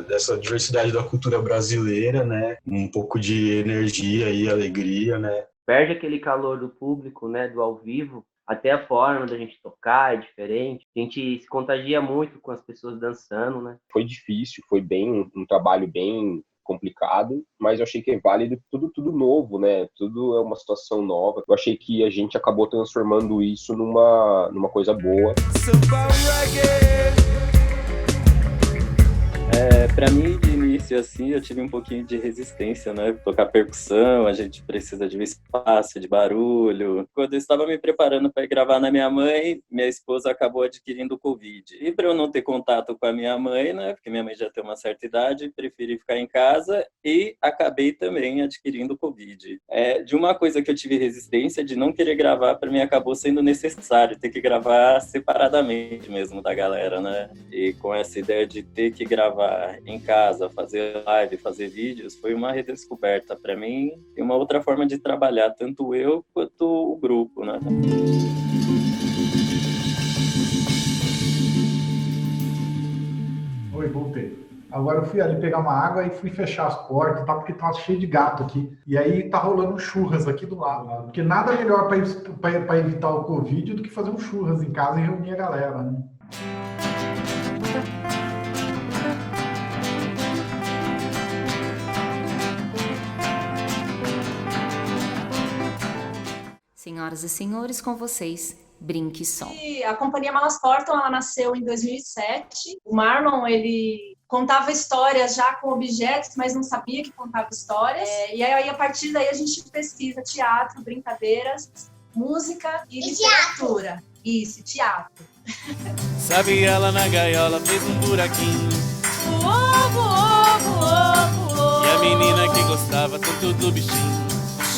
Speaker 20: dessa diversidade da cultura brasileira, né? Um pouco de energia e alegria, né?
Speaker 24: Perde aquele calor do público, né, do ao vivo, até a forma da gente tocar é diferente. A gente se contagia muito com as pessoas dançando, né?
Speaker 25: Foi difícil, foi bem um trabalho bem complicado, mas eu achei que é válido, tudo novo, né? Tudo é uma situação nova. Eu achei que a gente acabou transformando isso numa coisa boa.
Speaker 27: Para mim, de início, assim, eu tive um pouquinho de resistência, né? Tocar percussão, a gente precisa de um espaço, de barulho. Quando eu estava me preparando para ir gravar na minha mãe, minha esposa acabou adquirindo Covid. E para eu não ter contato com a minha mãe, né? Porque minha mãe já tem uma certa idade, preferi ficar em casa e acabei também adquirindo Covid. De uma coisa que eu tive resistência, de não querer gravar, para mim acabou sendo necessário ter que gravar separadamente mesmo da galera, né? E com essa ideia de ter que gravar em casa, fazer live, fazer vídeos, foi uma redescoberta para mim e uma outra forma de trabalhar, tanto eu quanto o grupo, né?
Speaker 29: Oi, voltei. Agora eu fui ali pegar uma água e fui fechar as portas, tá? Porque tá cheio de gato aqui. E aí tá rolando churras aqui do lado. Porque nada melhor para evitar o Covid do que fazer um churras em casa e reunir a galera, né?
Speaker 30: Senhoras e senhores, com vocês, Brinque Som.
Speaker 2: A Companhia Malas Portam, ela nasceu em 2007. O Marlon, ele contava histórias já com objetos, mas não sabia que contava histórias. E aí, a partir daí, a gente pesquisa teatro, brincadeiras, música e literatura. Isso, teatro.
Speaker 21: Sabe, ela na gaiola fez um buraquinho. E a menina que gostava tanto do bichinho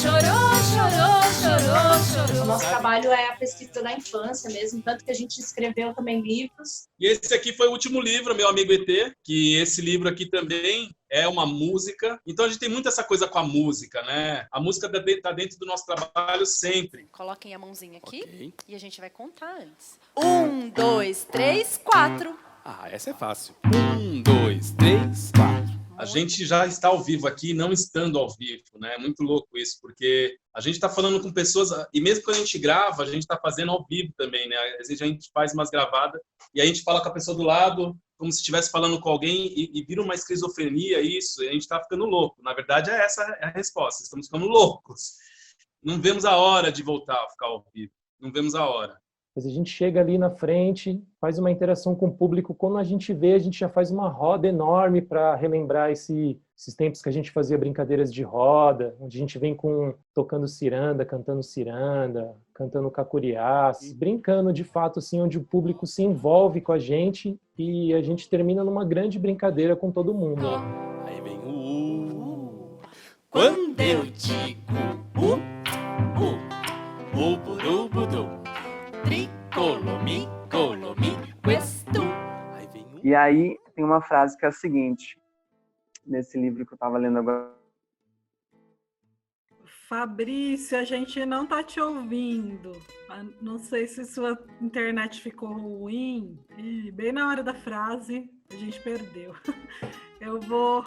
Speaker 30: Chorou, chorou, chorou, chorou.
Speaker 1: O nosso trabalho é a pesquisa da infância mesmo, tanto que a gente escreveu também livros.
Speaker 3: E esse aqui foi o último livro, meu amigo ET, que esse livro aqui também é uma música. Então a gente tem muito essa coisa com a música, né? A música está dentro do nosso trabalho sempre.
Speaker 5: Coloquem a mãozinha aqui e a gente vai contar antes. 1, 2, 3, 4.
Speaker 8: Ah, essa é fácil. 1, 2, 3, 4.
Speaker 3: A gente já está ao vivo aqui, não estando ao vivo, né? É muito louco isso, porque a gente está falando com pessoas, e mesmo quando a gente grava, a gente está fazendo ao vivo também, né? Às vezes a gente faz umas gravadas e a gente fala com a pessoa do lado, como se estivesse falando com alguém, e vira uma esquizofrenia isso, e a gente está ficando louco. Na verdade, essa é a resposta, estamos ficando loucos. Não vemos a hora de voltar a ficar ao vivo, não vemos a hora.
Speaker 9: Mas a gente chega ali na frente, faz uma interação com o público. Quando a gente vê, a gente já faz uma roda enorme para relembrar esses tempos que a gente fazia brincadeiras de roda, onde a gente vem tocando ciranda, cantando cacuriá, brincando de fato, assim, onde o público se envolve com a gente e a gente termina numa grande brincadeira com todo mundo. Né?
Speaker 8: Aí vem o quando eu digo
Speaker 11: questo. E aí tem uma frase que é a seguinte, nesse livro que eu estava lendo agora.
Speaker 17: Fabrício, a gente não tá te ouvindo. Não sei se sua internet ficou ruim. E bem na hora da frase, a gente perdeu. Eu vou...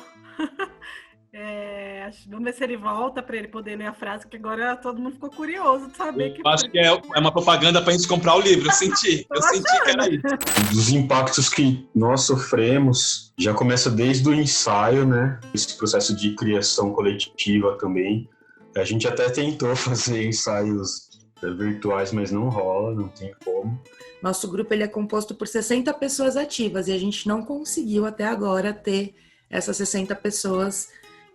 Speaker 17: vamos ver se ele volta para ele poder ler a frase, que agora todo mundo ficou curioso de saber.
Speaker 3: Eu acho que é uma propaganda para a gente comprar o livro, eu senti que era isso.
Speaker 20: Dos impactos que nós sofremos já começa desde o ensaio, né? Esse processo de criação coletiva também. A gente até tentou fazer ensaios virtuais, mas não rola, não tem como.
Speaker 15: Nosso grupo ele é composto por 60 pessoas ativas e a gente não conseguiu até agora ter essas 60 pessoas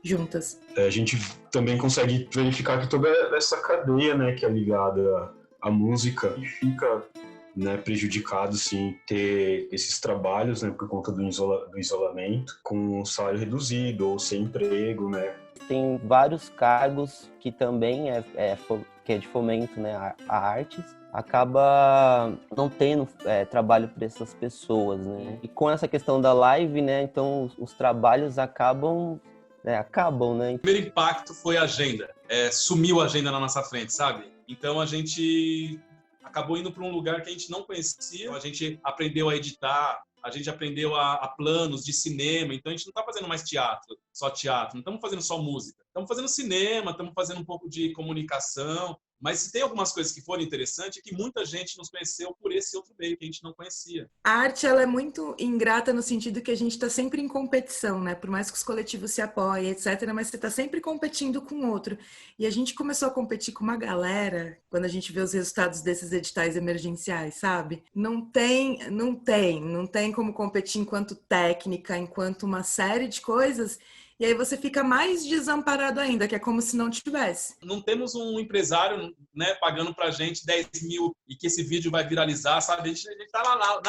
Speaker 15: juntas.
Speaker 20: A gente também consegue verificar que toda essa cadeia, né, que é ligada à música, fica, né, prejudicado, sim, ter esses trabalhos, né, por conta do isolamento, com um salário reduzido ou sem emprego, né.
Speaker 24: Tem vários cargos que também que é de fomento, né, a artes, acaba não tendo trabalho para essas pessoas, né. E com essa questão da live, né, então os trabalhos acabam, né. O
Speaker 3: primeiro impacto foi a agenda. Sumiu a agenda na nossa frente, sabe? Então a gente acabou indo para um lugar que a gente não conhecia. A gente aprendeu a editar, a gente aprendeu a planos de cinema. Então a gente não está fazendo mais só teatro. Não estamos fazendo só música. Estamos fazendo cinema, estamos fazendo um pouco de comunicação. Mas se tem algumas coisas que foram interessantes, é que muita gente nos conheceu por esse outro meio que a gente não conhecia.
Speaker 15: A arte ela é muito ingrata no sentido que a gente está sempre em competição, né? Por mais que os coletivos se apoiem, etc., mas você está sempre competindo com o outro. E a gente começou a competir com uma galera quando a gente vê os resultados desses editais emergenciais, sabe? Não tem como competir enquanto técnica, enquanto uma série de coisas. E aí você fica mais desamparado ainda, que é como se não tivesse.
Speaker 3: Não temos um empresário, né, pagando pra gente 10 mil e que esse vídeo vai viralizar, sabe? A gente tá lá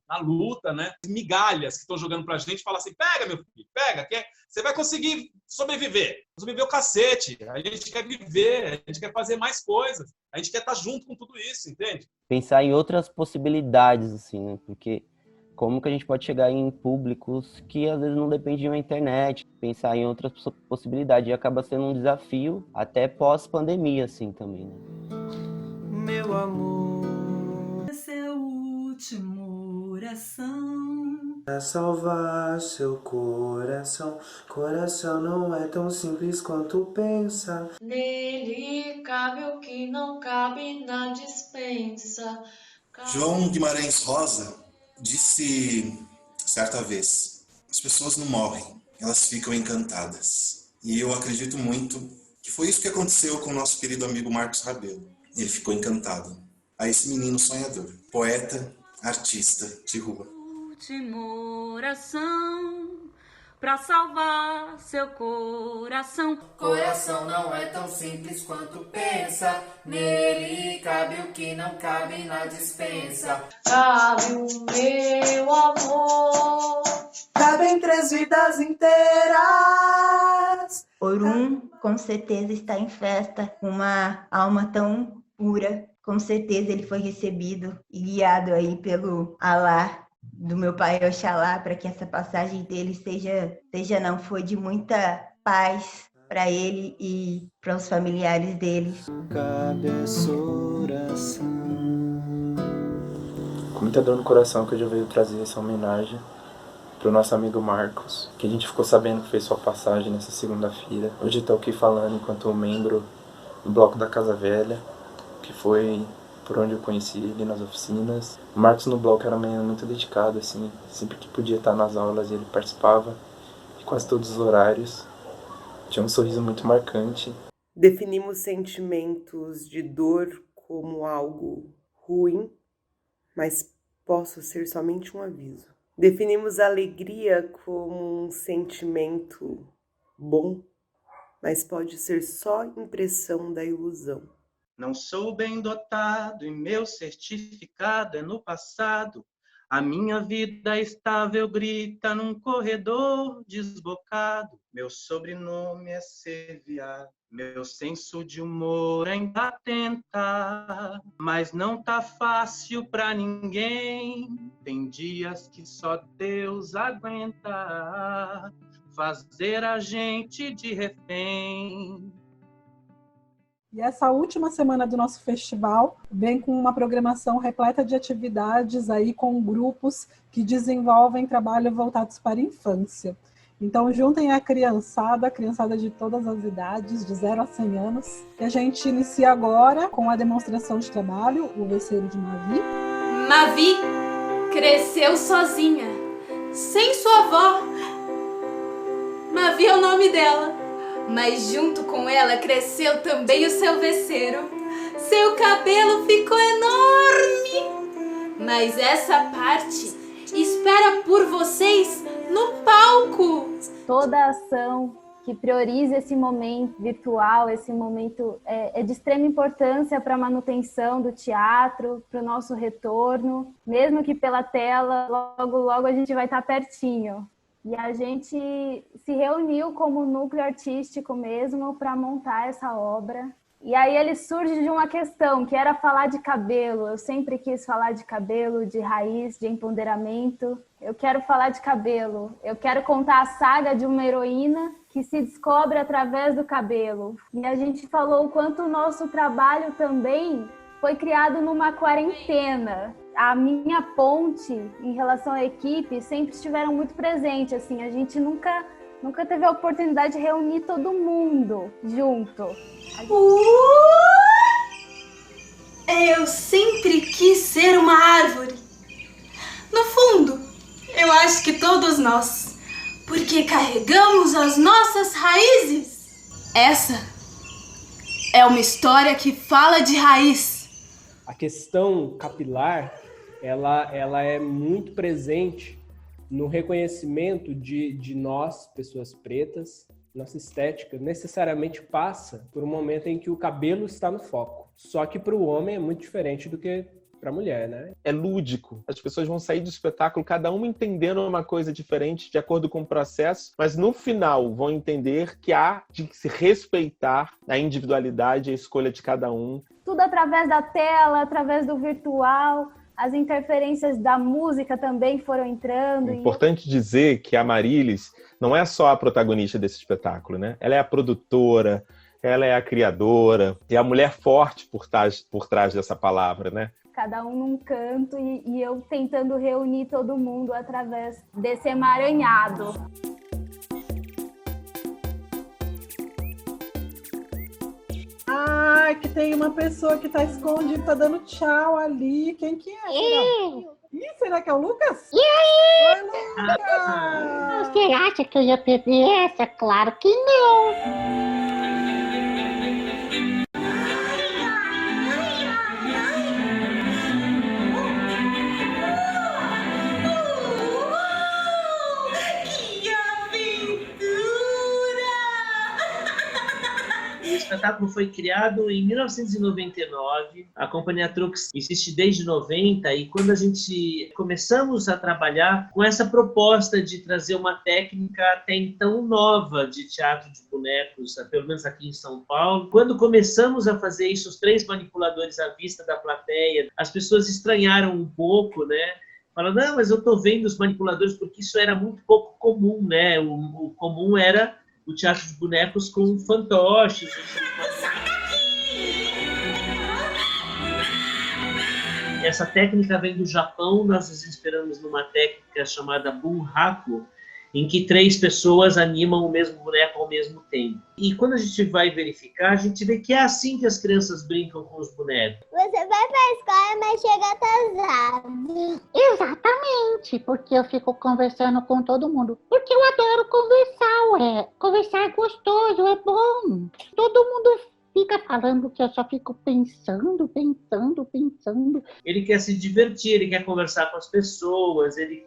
Speaker 3: na luta, né? Migalhas que estão jogando pra gente, fala assim, pega, meu filho, pega, você vai conseguir sobreviver. Sobreviver o cacete. A gente quer viver, a gente quer fazer mais coisas. A gente quer estar junto com tudo isso, entende?
Speaker 24: Pensar em outras possibilidades, assim, né? Porque como que a gente pode chegar em públicos que às vezes não dependem da internet, pensar em outras possibilidades, e acaba sendo um desafio até pós-pandemia, assim, também, né?
Speaker 22: Meu amor, esse é o último oração. Pra salvar seu coração, coração não é tão simples quanto pensa.
Speaker 2: Nele cabe o que não cabe na dispensa.
Speaker 23: João Guimarães Rosa disse certa vez, as pessoas não morrem, elas ficam encantadas. E eu acredito muito que foi isso que aconteceu com o nosso querido amigo Marcos Rabelo. Ele ficou encantado a esse menino sonhador, poeta, artista de rua.
Speaker 22: Última oração pra salvar seu coração. Coração não é tão simples quanto pensa. Nele cabe o que não cabe na dispensa.
Speaker 2: Cabe o meu amor.
Speaker 22: Cabem 3 vidas inteiras.
Speaker 28: Orum, com certeza, está em festa. Uma alma tão
Speaker 6: pura. Com certeza ele foi recebido e guiado aí pelo Alá, do meu pai Oxalá, para que essa passagem dele foi de muita paz para ele e para os familiares dele.
Speaker 7: Cabe essa oração.
Speaker 10: Com muita dor no coração que eu já veio trazer essa homenagem pro nosso amigo Marcos, que a gente ficou sabendo que fez sua passagem nessa segunda-feira. Hoje estou aqui falando enquanto membro do Bloco da Casa Velha, que foi por onde eu conheci ele nas oficinas. O Marcos no Bloco era um menino muito dedicado, assim, sempre que podia estar nas aulas ele participava de quase todos os horários. Tinha um sorriso muito marcante.
Speaker 12: Definimos sentimentos de dor como algo ruim, mas posso ser somente um aviso. Definimos a alegria como um sentimento bom, mas pode ser só impressão da ilusão.
Speaker 13: Não sou bem dotado e meu certificado é no passado. A minha vida estável grita num corredor desbocado. Meu sobrenome é Serviar. Meu senso de humor ainda tenta, mas não tá fácil pra ninguém. Tem dias que só Deus aguenta fazer a gente de refém.
Speaker 4: E essa última semana do nosso festival vem com uma programação repleta de atividades aí com grupos que desenvolvem trabalho voltados para a infância. Então, juntem a criançada de todas as idades, de 0 a 100 anos. E a gente inicia agora com a demonstração de trabalho, o Veceiro de Mavi.
Speaker 22: Mavi cresceu sozinha, sem sua avó. Mavi é o nome dela, mas junto com ela cresceu também o seu veceiro. Seu cabelo ficou enorme, mas essa parte espera por vocês no palco.
Speaker 14: Toda ação que priorize esse momento virtual, esse momento é de extrema importância para a manutenção do teatro, para o nosso retorno, mesmo que pela tela, logo a gente vai estar pertinho. E a gente se reuniu como núcleo artístico mesmo para montar essa obra. E aí ele surge de uma questão, que era falar de cabelo. Eu sempre quis falar de cabelo, de raiz, de empoderamento. Eu quero falar de cabelo. Eu quero contar a saga de uma heroína que se descobre através do cabelo. E a gente falou o quanto o nosso trabalho também foi criado numa quarentena. A minha ponte em relação à equipe sempre estiveram muito presente. Assim, a gente nunca teve a oportunidade de reunir todo mundo junto.
Speaker 22: Eu sempre quis ser uma árvore. No fundo, eu acho que todos nós, porque carregamos as nossas raízes. Essa é uma história que fala de raiz.
Speaker 16: A questão capilar, ela é muito presente no reconhecimento de nós, pessoas pretas. Nossa estética necessariamente passa por um momento em que o cabelo está no foco. Só que para o homem é muito diferente do que para a mulher, né?
Speaker 18: É lúdico. As pessoas vão sair do espetáculo, cada uma entendendo uma coisa diferente, de acordo com o processo, mas no final vão entender que há de se respeitar a individualidade e a escolha de cada um.
Speaker 14: Tudo através da tela, através do virtual. As interferências da música também foram entrando.
Speaker 18: É importante dizer que a Marilis não é só a protagonista desse espetáculo, né? Ela é a produtora, ela é a criadora, é a mulher forte por trás dessa palavra, né?
Speaker 14: Cada um num canto e eu tentando reunir todo mundo através desse emaranhado.
Speaker 4: Ai, que tem uma pessoa que tá escondida, tá dando tchau ali. Quem que é? Será que é o Lucas?
Speaker 19: E aí?
Speaker 4: Oi, Lucas!
Speaker 19: Você acha que eu ia perder essa? Claro que não!
Speaker 1: espetáculo foi criado em 1999. A Companhia Trux existe desde 90 e quando a gente começamos a trabalhar com essa proposta de trazer uma técnica até então nova de teatro de bonecos, pelo menos aqui em São Paulo, quando começamos a fazer isso, os 3 manipuladores à vista da plateia, as pessoas estranharam um pouco, né? Falando, não, mas eu estou vendo os manipuladores porque isso era muito pouco comum, né? O comum era o teatro de bonecos com fantoches. Essa técnica vem do Japão, nós nos inspiramos numa técnica chamada bunraku, em que 3 pessoas animam o mesmo boneco ao mesmo tempo. E quando a gente vai verificar, a gente vê que é assim que as crianças brincam com os bonecos.
Speaker 19: Você vai pra escola, mas chega atrasado. Exatamente, porque eu fico conversando com todo mundo. Porque eu adoro conversar, ué. Conversar é gostoso, é bom. Todo mundo fica falando que eu só fico pensando.
Speaker 1: Ele quer se divertir, ele quer conversar com as pessoas, ele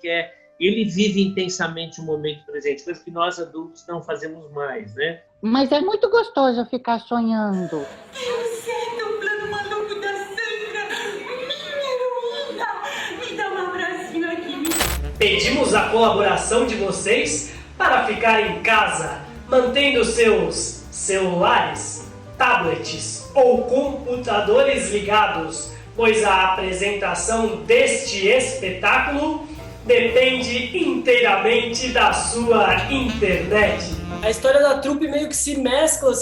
Speaker 1: vive intensamente o momento presente, coisa que nós adultos não fazemos mais, né?
Speaker 19: Mas é muito gostoso ficar sonhando.
Speaker 22: Eu sei do plano maluco da Sandra. Me dá um abracinho aqui.
Speaker 5: Pedimos a colaboração de vocês para ficar em casa, mantendo seus celulares, tablets ou computadores ligados, pois a apresentação deste espetáculo depende inteiramente da sua internet.
Speaker 9: A história da trupe meio que se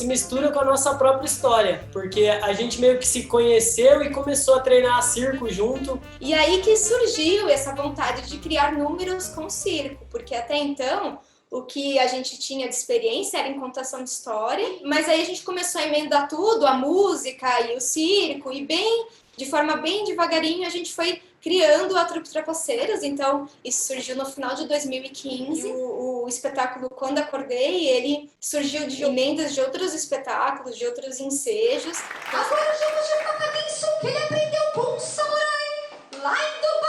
Speaker 9: mistura com a nossa própria história, porque a gente meio que se conheceu e começou a treinar circo junto.
Speaker 21: E aí que surgiu essa vontade de criar números com circo, porque até então o que a gente tinha de experiência era em contação de história, mas aí a gente começou a emendar tudo, a música e o circo, e de forma bem devagarinho a gente foi criando a Trupe Trapaceiros. Então isso surgiu no final de 2015. O espetáculo Quando Acordei, ele surgiu de emendas de outros espetáculos, de outros ensejos.
Speaker 22: Agora já vou chamar a atenção que ele aprendeu com um samurai lá em Dubai.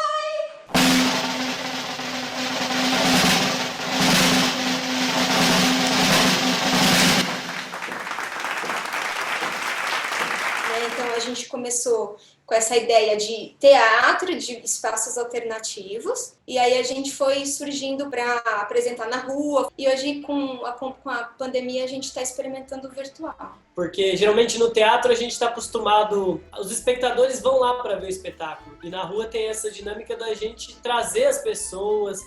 Speaker 21: Então a gente começou com essa ideia de teatro, de espaços alternativos, e aí a gente foi surgindo para apresentar na rua, e hoje com a pandemia a gente está experimentando o virtual.
Speaker 9: Porque geralmente no teatro a gente está acostumado, os espectadores vão lá para ver o espetáculo, e na rua tem essa dinâmica da gente trazer as pessoas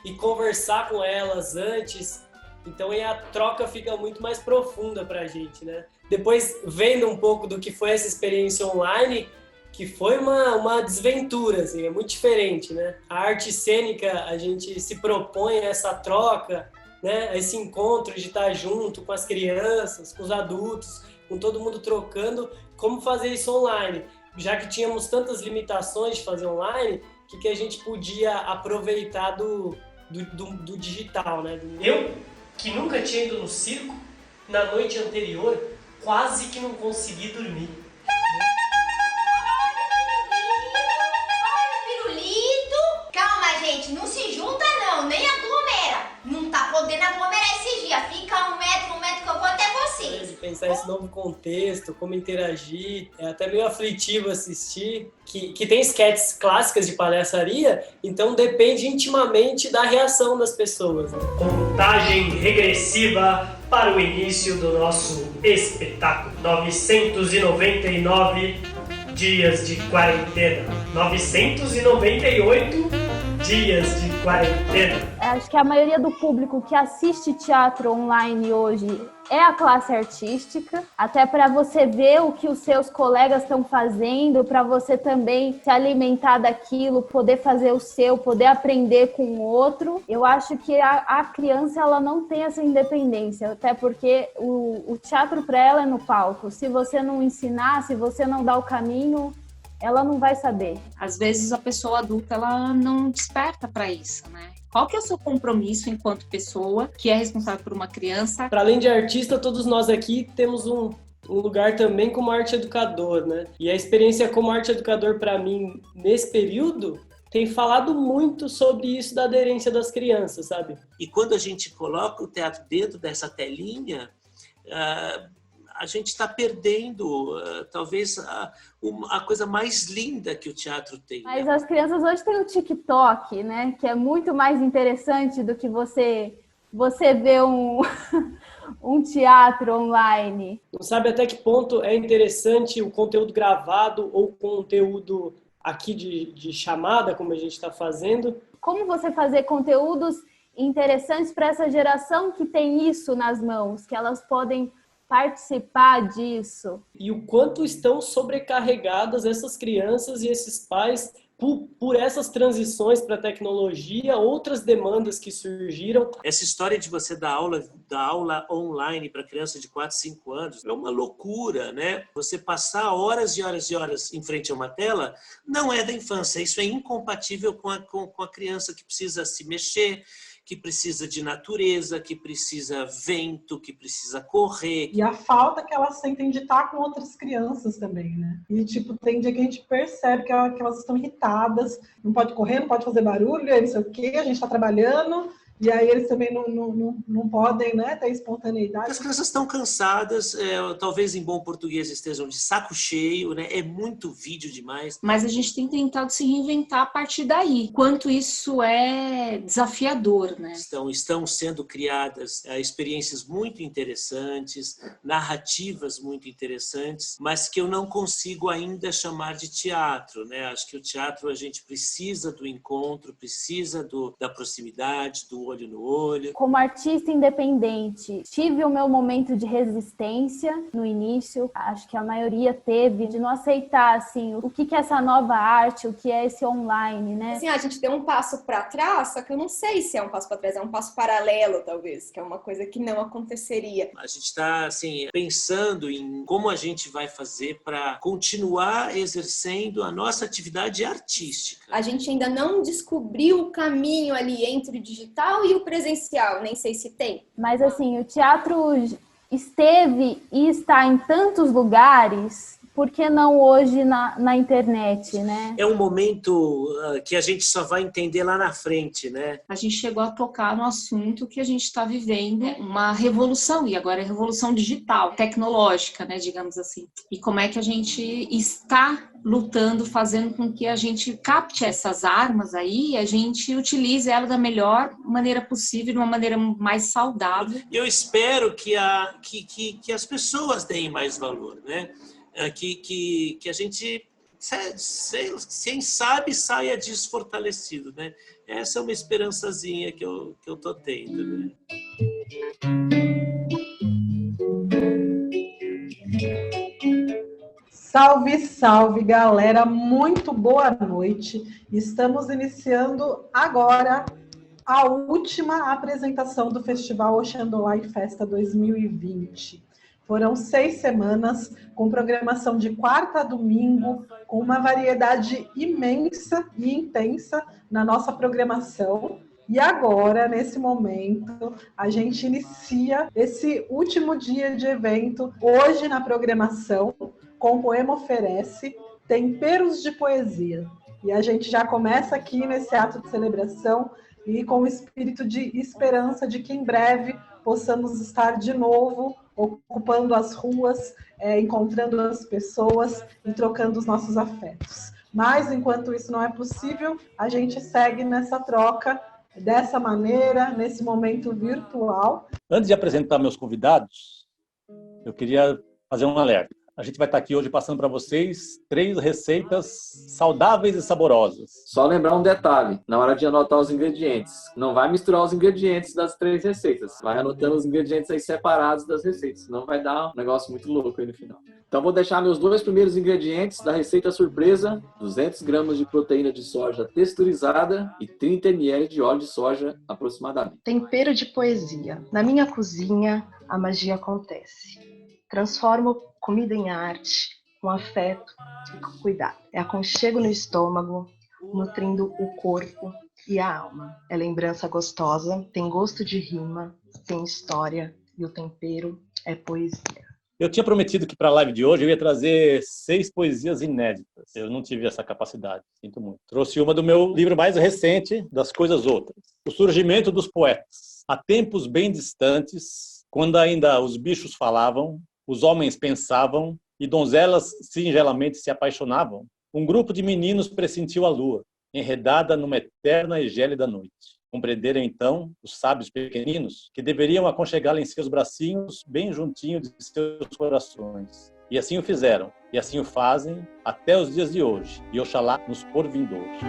Speaker 9: e conversar com elas antes, então aí a troca fica muito mais profunda para a gente, né? Depois, vendo um pouco do que foi essa experiência online, que foi uma desventura, assim, é muito diferente, né? A arte cênica, a gente se propõe a essa troca, né? A esse encontro de estar junto com as crianças, com os adultos, com todo mundo trocando, como fazer isso online. Já que tínhamos tantas limitações de fazer online, o que a gente podia aproveitar do digital, né? Eu, que nunca tinha ido no circo, na noite anterior, quase que não consegui dormir.
Speaker 22: Calma, gente, não se junta não, nem aglomera. Não tá podendo aglomerar esses dias. Fica um metro que eu vou até vocês.
Speaker 9: Pensar esse novo contexto, como interagir, é até meio aflitivo assistir, que tem sketches clássicas de palhaçaria, então depende intimamente da reação das pessoas. Né?
Speaker 5: Contagem regressiva para o início do nosso espetáculo. 999 dias de quarentena. 998 dias de quarentena.
Speaker 14: Acho que a maioria do público que assiste teatro online hoje é a classe artística, até para você ver o que os seus colegas estão fazendo, para você também se alimentar daquilo, poder fazer o seu, poder aprender com o outro. Eu acho que a criança ela não tem essa independência, até porque o teatro para ela é no palco. Se você não ensinar, se você não dar o caminho, ela não vai saber.
Speaker 25: Às vezes a pessoa adulta ela não desperta para isso, né? Qual que é o seu compromisso enquanto pessoa que é responsável por uma criança?
Speaker 9: Para além de artista, todos nós aqui temos um lugar também como arte educador, né? E a experiência como arte educador para mim nesse período tem falado muito sobre isso da aderência das crianças, sabe?
Speaker 1: E quando a gente coloca o teatro dentro dessa telinha, a gente está perdendo talvez a coisa mais linda que o teatro tem.
Speaker 14: Mas as crianças hoje têm o TikTok, né? Que é muito mais interessante do que você ver um teatro online.
Speaker 9: Não sabe até que ponto é interessante o conteúdo gravado ou conteúdo aqui de chamada, como a gente está fazendo.
Speaker 14: Como você fazer conteúdos interessantes para essa geração que tem isso nas mãos, que elas podem participar disso.
Speaker 9: E o quanto estão sobrecarregadas essas crianças e esses pais por essas transições para a tecnologia, outras demandas que surgiram.
Speaker 1: Essa história de você dar aula online para criança de 4, 5 anos é uma loucura, né? Você passar horas e horas e horas em frente a uma tela não é da infância. Isso é incompatível com a criança que precisa se mexer, que precisa de natureza, que precisa vento, que precisa correr.
Speaker 4: E a falta que elas sentem de estar com outras crianças também, né? E, tem dia que a gente percebe que elas estão irritadas, não pode correr, não pode fazer barulho, não sei o quê, a gente está trabalhando, e aí eles também não podem, né, ter espontaneidade.
Speaker 1: As crianças estão cansadas, talvez em bom português estejam de saco cheio, né? É muito vídeo demais.
Speaker 25: Mas a gente tem tentado se reinventar a partir daí. Quanto isso é desafiador, né?
Speaker 1: Estão sendo criadas experiências muito interessantes, narrativas muito interessantes, mas que eu não consigo ainda chamar de teatro, né? Acho que o teatro a gente precisa do encontro, precisa da proximidade, do olho no olho.
Speaker 14: Como artista independente, tive o meu momento de resistência no início, acho que a maioria teve, de não aceitar, assim, o que é essa nova arte, o que é esse online, né?
Speaker 21: Assim, a gente deu um passo para trás, só que eu não sei se é um passo para trás, é um passo paralelo, talvez, que é uma coisa que não aconteceria.
Speaker 1: A gente está, assim, pensando em como a gente vai fazer para continuar exercendo a nossa atividade artística.
Speaker 21: A gente ainda não descobriu o caminho ali entre o digital e o presencial, nem sei se tem.
Speaker 14: Mas assim, o teatro esteve e está em tantos lugares, por que não hoje na internet, né?
Speaker 1: É um momento que a gente só vai entender lá na frente, né?
Speaker 25: A gente chegou a tocar no assunto que a gente está vivendo, uma revolução, e agora é revolução digital, tecnológica, né, digamos assim. E como é que a gente está lutando, fazendo com que a gente capte essas armas aí e a gente utilize ela da melhor maneira possível, de uma maneira mais saudável.
Speaker 1: Eu espero que as pessoas deem mais valor, né? Que a gente, quem sabe, saia disso fortalecido, né? Essa é uma esperançazinha que eu tô tendo, né?
Speaker 4: Salve, salve, galera! Muito boa noite. Estamos iniciando agora a última apresentação do Festival Oxandolai Festa 2020. Foram 6 semanas com programação de quarta a domingo, com uma variedade imensa e intensa na nossa programação. E agora, nesse momento, a gente inicia esse último dia de evento, hoje na programação, com o Poema Oferece, Temperos de Poesia. E a gente já começa aqui nesse ato de celebração e com o espírito de esperança de que em breve possamos estar de novo ocupando as ruas, encontrando as pessoas e trocando os nossos afetos. Mas, enquanto isso não é possível, a gente segue nessa troca, dessa maneira, nesse momento virtual.
Speaker 8: Antes de apresentar meus convidados, eu queria fazer um alerta. A gente vai estar aqui hoje passando para vocês 3 receitas saudáveis e saborosas.
Speaker 11: Só lembrar um detalhe, na hora de anotar os ingredientes, não vai misturar os ingredientes das 3 receitas. Vai anotando os ingredientes aí separados das receitas, senão vai dar um negócio muito louco aí no final. Então vou deixar meus 2 primeiros ingredientes da receita surpresa: 200 gramas de proteína de soja texturizada e 30 ml de óleo de soja aproximadamente.
Speaker 15: Tempero de poesia. Na minha cozinha, a magia acontece. Transformo comida em arte, com afeto e com cuidado. É aconchego no estômago, nutrindo o corpo e a alma. É lembrança gostosa, tem gosto de rima, tem história e o tempero é poesia.
Speaker 8: Eu tinha prometido que para a live de hoje eu ia trazer 6 poesias inéditas. Eu não tive essa capacidade, sinto muito. Trouxe uma do meu livro mais recente, Das Coisas Outras. O surgimento dos poetas. Há tempos bem distantes, quando ainda os bichos falavam, os homens pensavam e donzelas singelamente se apaixonavam, um grupo de meninos pressentiu a lua, enredada numa eterna e gélida noite. Compreenderam então os sábios pequeninos que deveriam aconchegá-la em seus bracinhos, bem juntinho de seus corações. E assim o fizeram, e assim o fazem até os dias de hoje, e Oxalá nos porvindouros.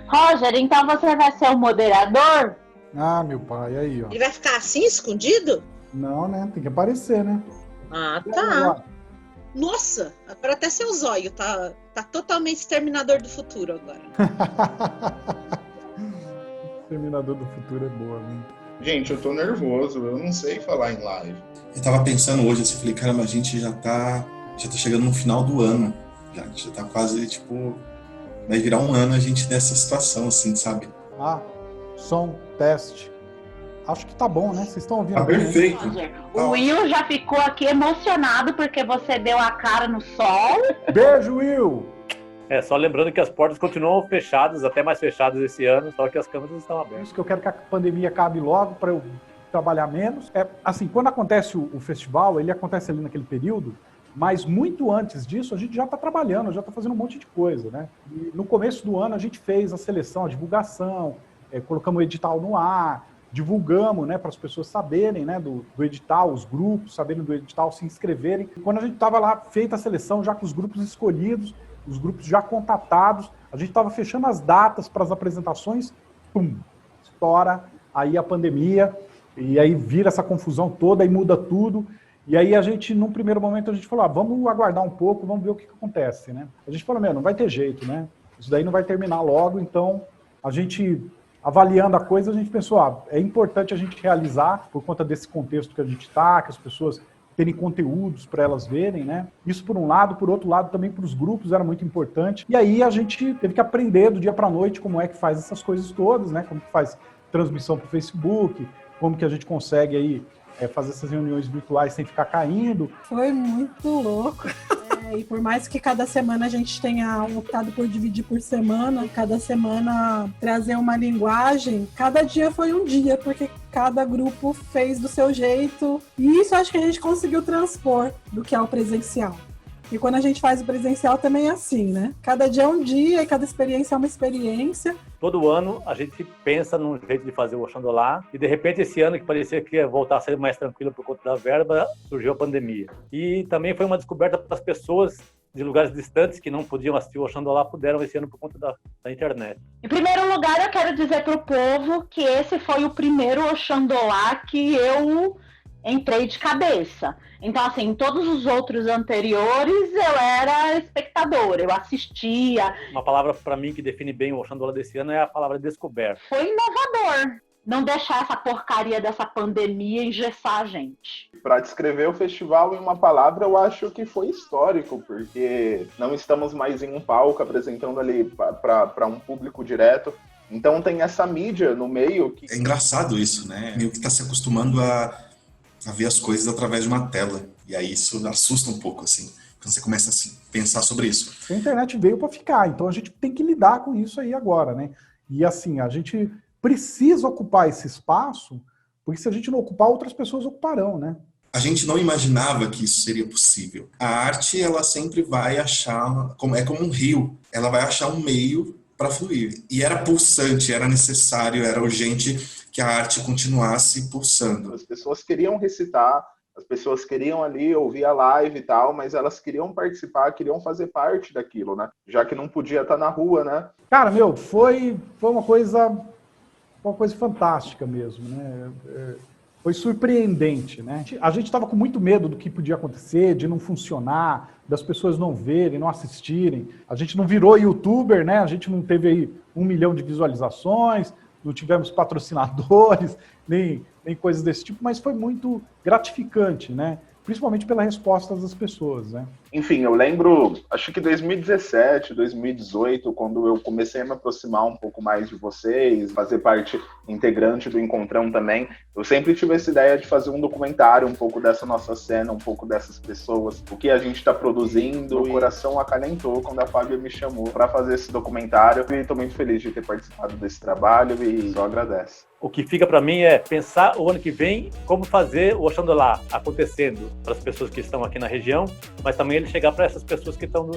Speaker 19: Roger, então você vai ser o moderador?
Speaker 3: Ah, meu pai, aí, ó.
Speaker 17: Ele vai ficar assim, escondido?
Speaker 3: Não, né? Tem que aparecer, né?
Speaker 17: Ah, tá. Nossa, agora até seu zóio tá totalmente Exterminador do Futuro agora.
Speaker 3: Exterminador do Futuro é boa, né?
Speaker 20: Gente, eu tô nervoso, eu não sei falar em live.
Speaker 23: Eu tava pensando hoje, assim, falei, caramba, a gente já tá chegando no final do ano. Já tá quase, tipo, vai virar um ano a gente nessa situação, assim, sabe?
Speaker 3: Ah, som, teste. Acho que tá bom, né? Vocês estão ouvindo?
Speaker 23: Tá perfeito.
Speaker 19: O Will já ficou aqui emocionado porque você deu a cara no sol.
Speaker 3: Beijo, Will!
Speaker 8: Só lembrando que as portas continuam fechadas, até mais fechadas esse ano, só que as câmeras estão abertas.
Speaker 3: Isso que eu quero que a pandemia acabe logo para eu trabalhar menos. Assim, quando acontece o festival, ele acontece ali naquele período, mas muito antes disso a gente já está trabalhando, já está fazendo um monte de coisa, né? E no começo do ano a gente fez a seleção, a divulgação, colocamos o edital no ar, divulgamos, né, para as pessoas saberem, né, do edital, os grupos saberem do edital, se inscreverem. E quando a gente estava lá, feita a seleção, já com os grupos escolhidos, os grupos já contatados, a gente estava fechando as datas para as apresentações, pum, estoura, aí a pandemia, e aí vira essa confusão toda, e muda tudo. E aí a gente, num primeiro momento, a gente falou, vamos aguardar um pouco, vamos ver o que acontece, né? A gente falou, não vai ter jeito, né? Isso daí não vai terminar logo, então a gente, avaliando a coisa, a gente pensou, é importante a gente realizar, por conta desse contexto que a gente está, que as pessoas terem conteúdos para elas verem, né? Isso por um lado, por outro lado também para os grupos era muito importante. E aí a gente teve que aprender do dia para a noite como é que faz essas coisas todas, né? Como que faz transmissão para o Facebook, como que a gente consegue aí fazer essas reuniões virtuais sem ficar caindo.
Speaker 4: Foi muito louco. E por mais que cada semana a gente tenha optado por dividir por semana, cada semana trazer uma linguagem, cada dia foi um dia, porque cada grupo fez do seu jeito. E isso acho que a gente conseguiu transpor do que é o presencial. E quando a gente faz o presencial também é assim, né? Cada dia é um dia e cada experiência é uma experiência.
Speaker 8: Todo ano a gente pensa num jeito de fazer o Oxandolá e de repente esse ano que parecia que ia voltar a ser mais tranquilo por conta da verba, surgiu a pandemia. E também foi uma descoberta para as pessoas de lugares distantes que não podiam assistir o Oxandolá, puderam esse ano por conta da internet.
Speaker 19: Em primeiro lugar, eu quero dizer para o povo que esse foi o primeiro Oxandolá que eu entrei de cabeça. Então, assim, em todos os outros anteriores, eu era espectadora, eu assistia.
Speaker 8: Uma palavra para mim que define bem o Oxandolá desse ano é a palavra descoberta.
Speaker 19: Foi inovador. Não deixar essa porcaria dessa pandemia engessar a gente.
Speaker 20: Para descrever o festival em uma palavra, eu acho que foi histórico, porque não estamos mais em um palco apresentando ali para um público direto. Então tem essa mídia no meio que...
Speaker 23: É engraçado isso, né? Meio que está se acostumando a ver as coisas através de uma tela. E aí isso assusta um pouco, assim, quando você começa a pensar sobre isso.
Speaker 3: A internet veio para ficar, então a gente tem que lidar com isso aí agora, né? E assim, a gente precisa ocupar esse espaço, porque se a gente não ocupar, outras pessoas ocuparão, né?
Speaker 23: A gente não imaginava que isso seria possível. A arte, ela sempre vai achar, é como um rio, ela vai achar um meio para fluir. E era pulsante, era necessário, era urgente que a arte continuasse pulsando.
Speaker 20: As pessoas queriam recitar, as pessoas queriam ali ouvir a live e tal, mas elas queriam participar, queriam fazer parte daquilo, né? Já que não podia estar na rua, né?
Speaker 3: Cara, foi uma coisa fantástica mesmo, né? Foi surpreendente, né? A gente estava com muito medo do que podia acontecer, de não funcionar, das pessoas não verem, não assistirem. A gente não virou youtuber, né? A gente não teve aí 1 milhão de visualizações, não tivemos patrocinadores, nem coisas desse tipo, mas foi muito gratificante, né? Principalmente pela resposta das pessoas, né?
Speaker 20: Enfim, eu lembro, acho que 2017, 2018, quando eu comecei a me aproximar um pouco mais de vocês, fazer parte integrante do Encontrão também, eu sempre tive essa ideia de fazer um documentário um pouco dessa nossa cena, um pouco dessas pessoas, o que a gente está produzindo. O coração acalentou quando a Fábia me chamou para fazer esse documentário e estou muito feliz de ter participado desse trabalho e só agradeço.
Speaker 8: O que fica para mim é pensar o ano que vem como fazer o Oxandolá acontecendo para as pessoas que estão aqui na região, mas também ele chegar para essas pessoas que estão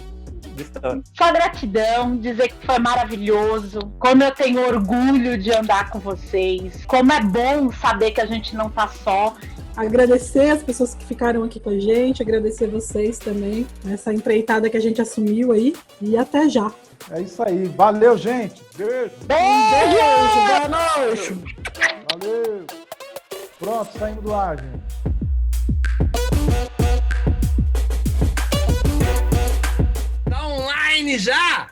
Speaker 8: distantes.
Speaker 19: Só gratidão, dizer que foi maravilhoso, como eu tenho orgulho de andar com vocês, como é bom saber que a gente não tá só.
Speaker 4: Agradecer as pessoas que ficaram aqui com a gente, agradecer vocês também, essa empreitada que a gente assumiu aí, e até já.
Speaker 3: É isso aí. Valeu, gente. Beijo.
Speaker 19: Beijo. Boa noite.
Speaker 3: Valeu. Pronto, saímos do ar, gente.
Speaker 2: Tá online já?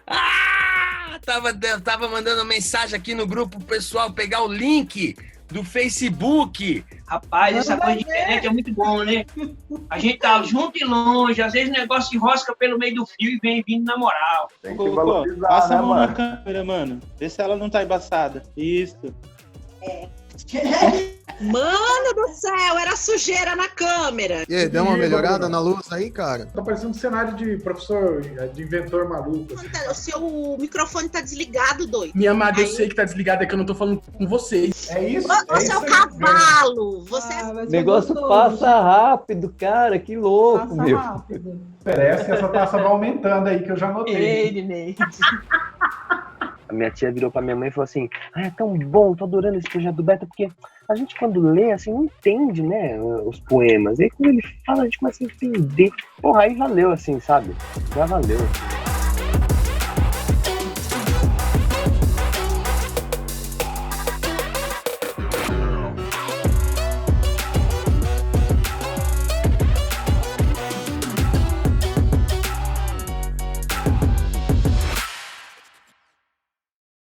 Speaker 2: Tava mandando mensagem aqui no grupo pro pessoal pegar o link do Facebook.
Speaker 6: Rapaz, essa coisa de internet é muito bom, né? A gente tá junto e longe, às vezes o negócio de rosca pelo meio do fio e vem vindo na moral.
Speaker 20: Tem que valorizar,
Speaker 7: passa
Speaker 20: né,
Speaker 7: a mão
Speaker 20: mano?
Speaker 7: na câmera, mano. Vê se ela não tá embaçada. Isso.
Speaker 17: Mano do céu, era sujeira na câmera.
Speaker 10: E aí, deu uma melhorada na luz aí, cara?
Speaker 3: Tá parecendo um cenário de professor, de inventor maluco. Assim.
Speaker 17: O seu microfone tá desligado, doido.
Speaker 6: Minha amada, eu sei que tá desligado, é que eu não tô falando com vocês.
Speaker 3: É isso?
Speaker 17: Você é o cavalo. Você
Speaker 24: O negócio passa rápido, cara, que louco,
Speaker 3: Passa
Speaker 24: meu.
Speaker 3: rápido. Parece, essa taça vai aumentando aí, que eu já notei.
Speaker 24: A minha tia virou pra minha mãe e falou assim: é tão bom, tô adorando esse projeto do Beta, porque a gente quando lê, assim, não entende, né, os poemas. E aí quando ele fala, a gente começa a entender. Porra, aí valeu, assim, sabe? Já valeu.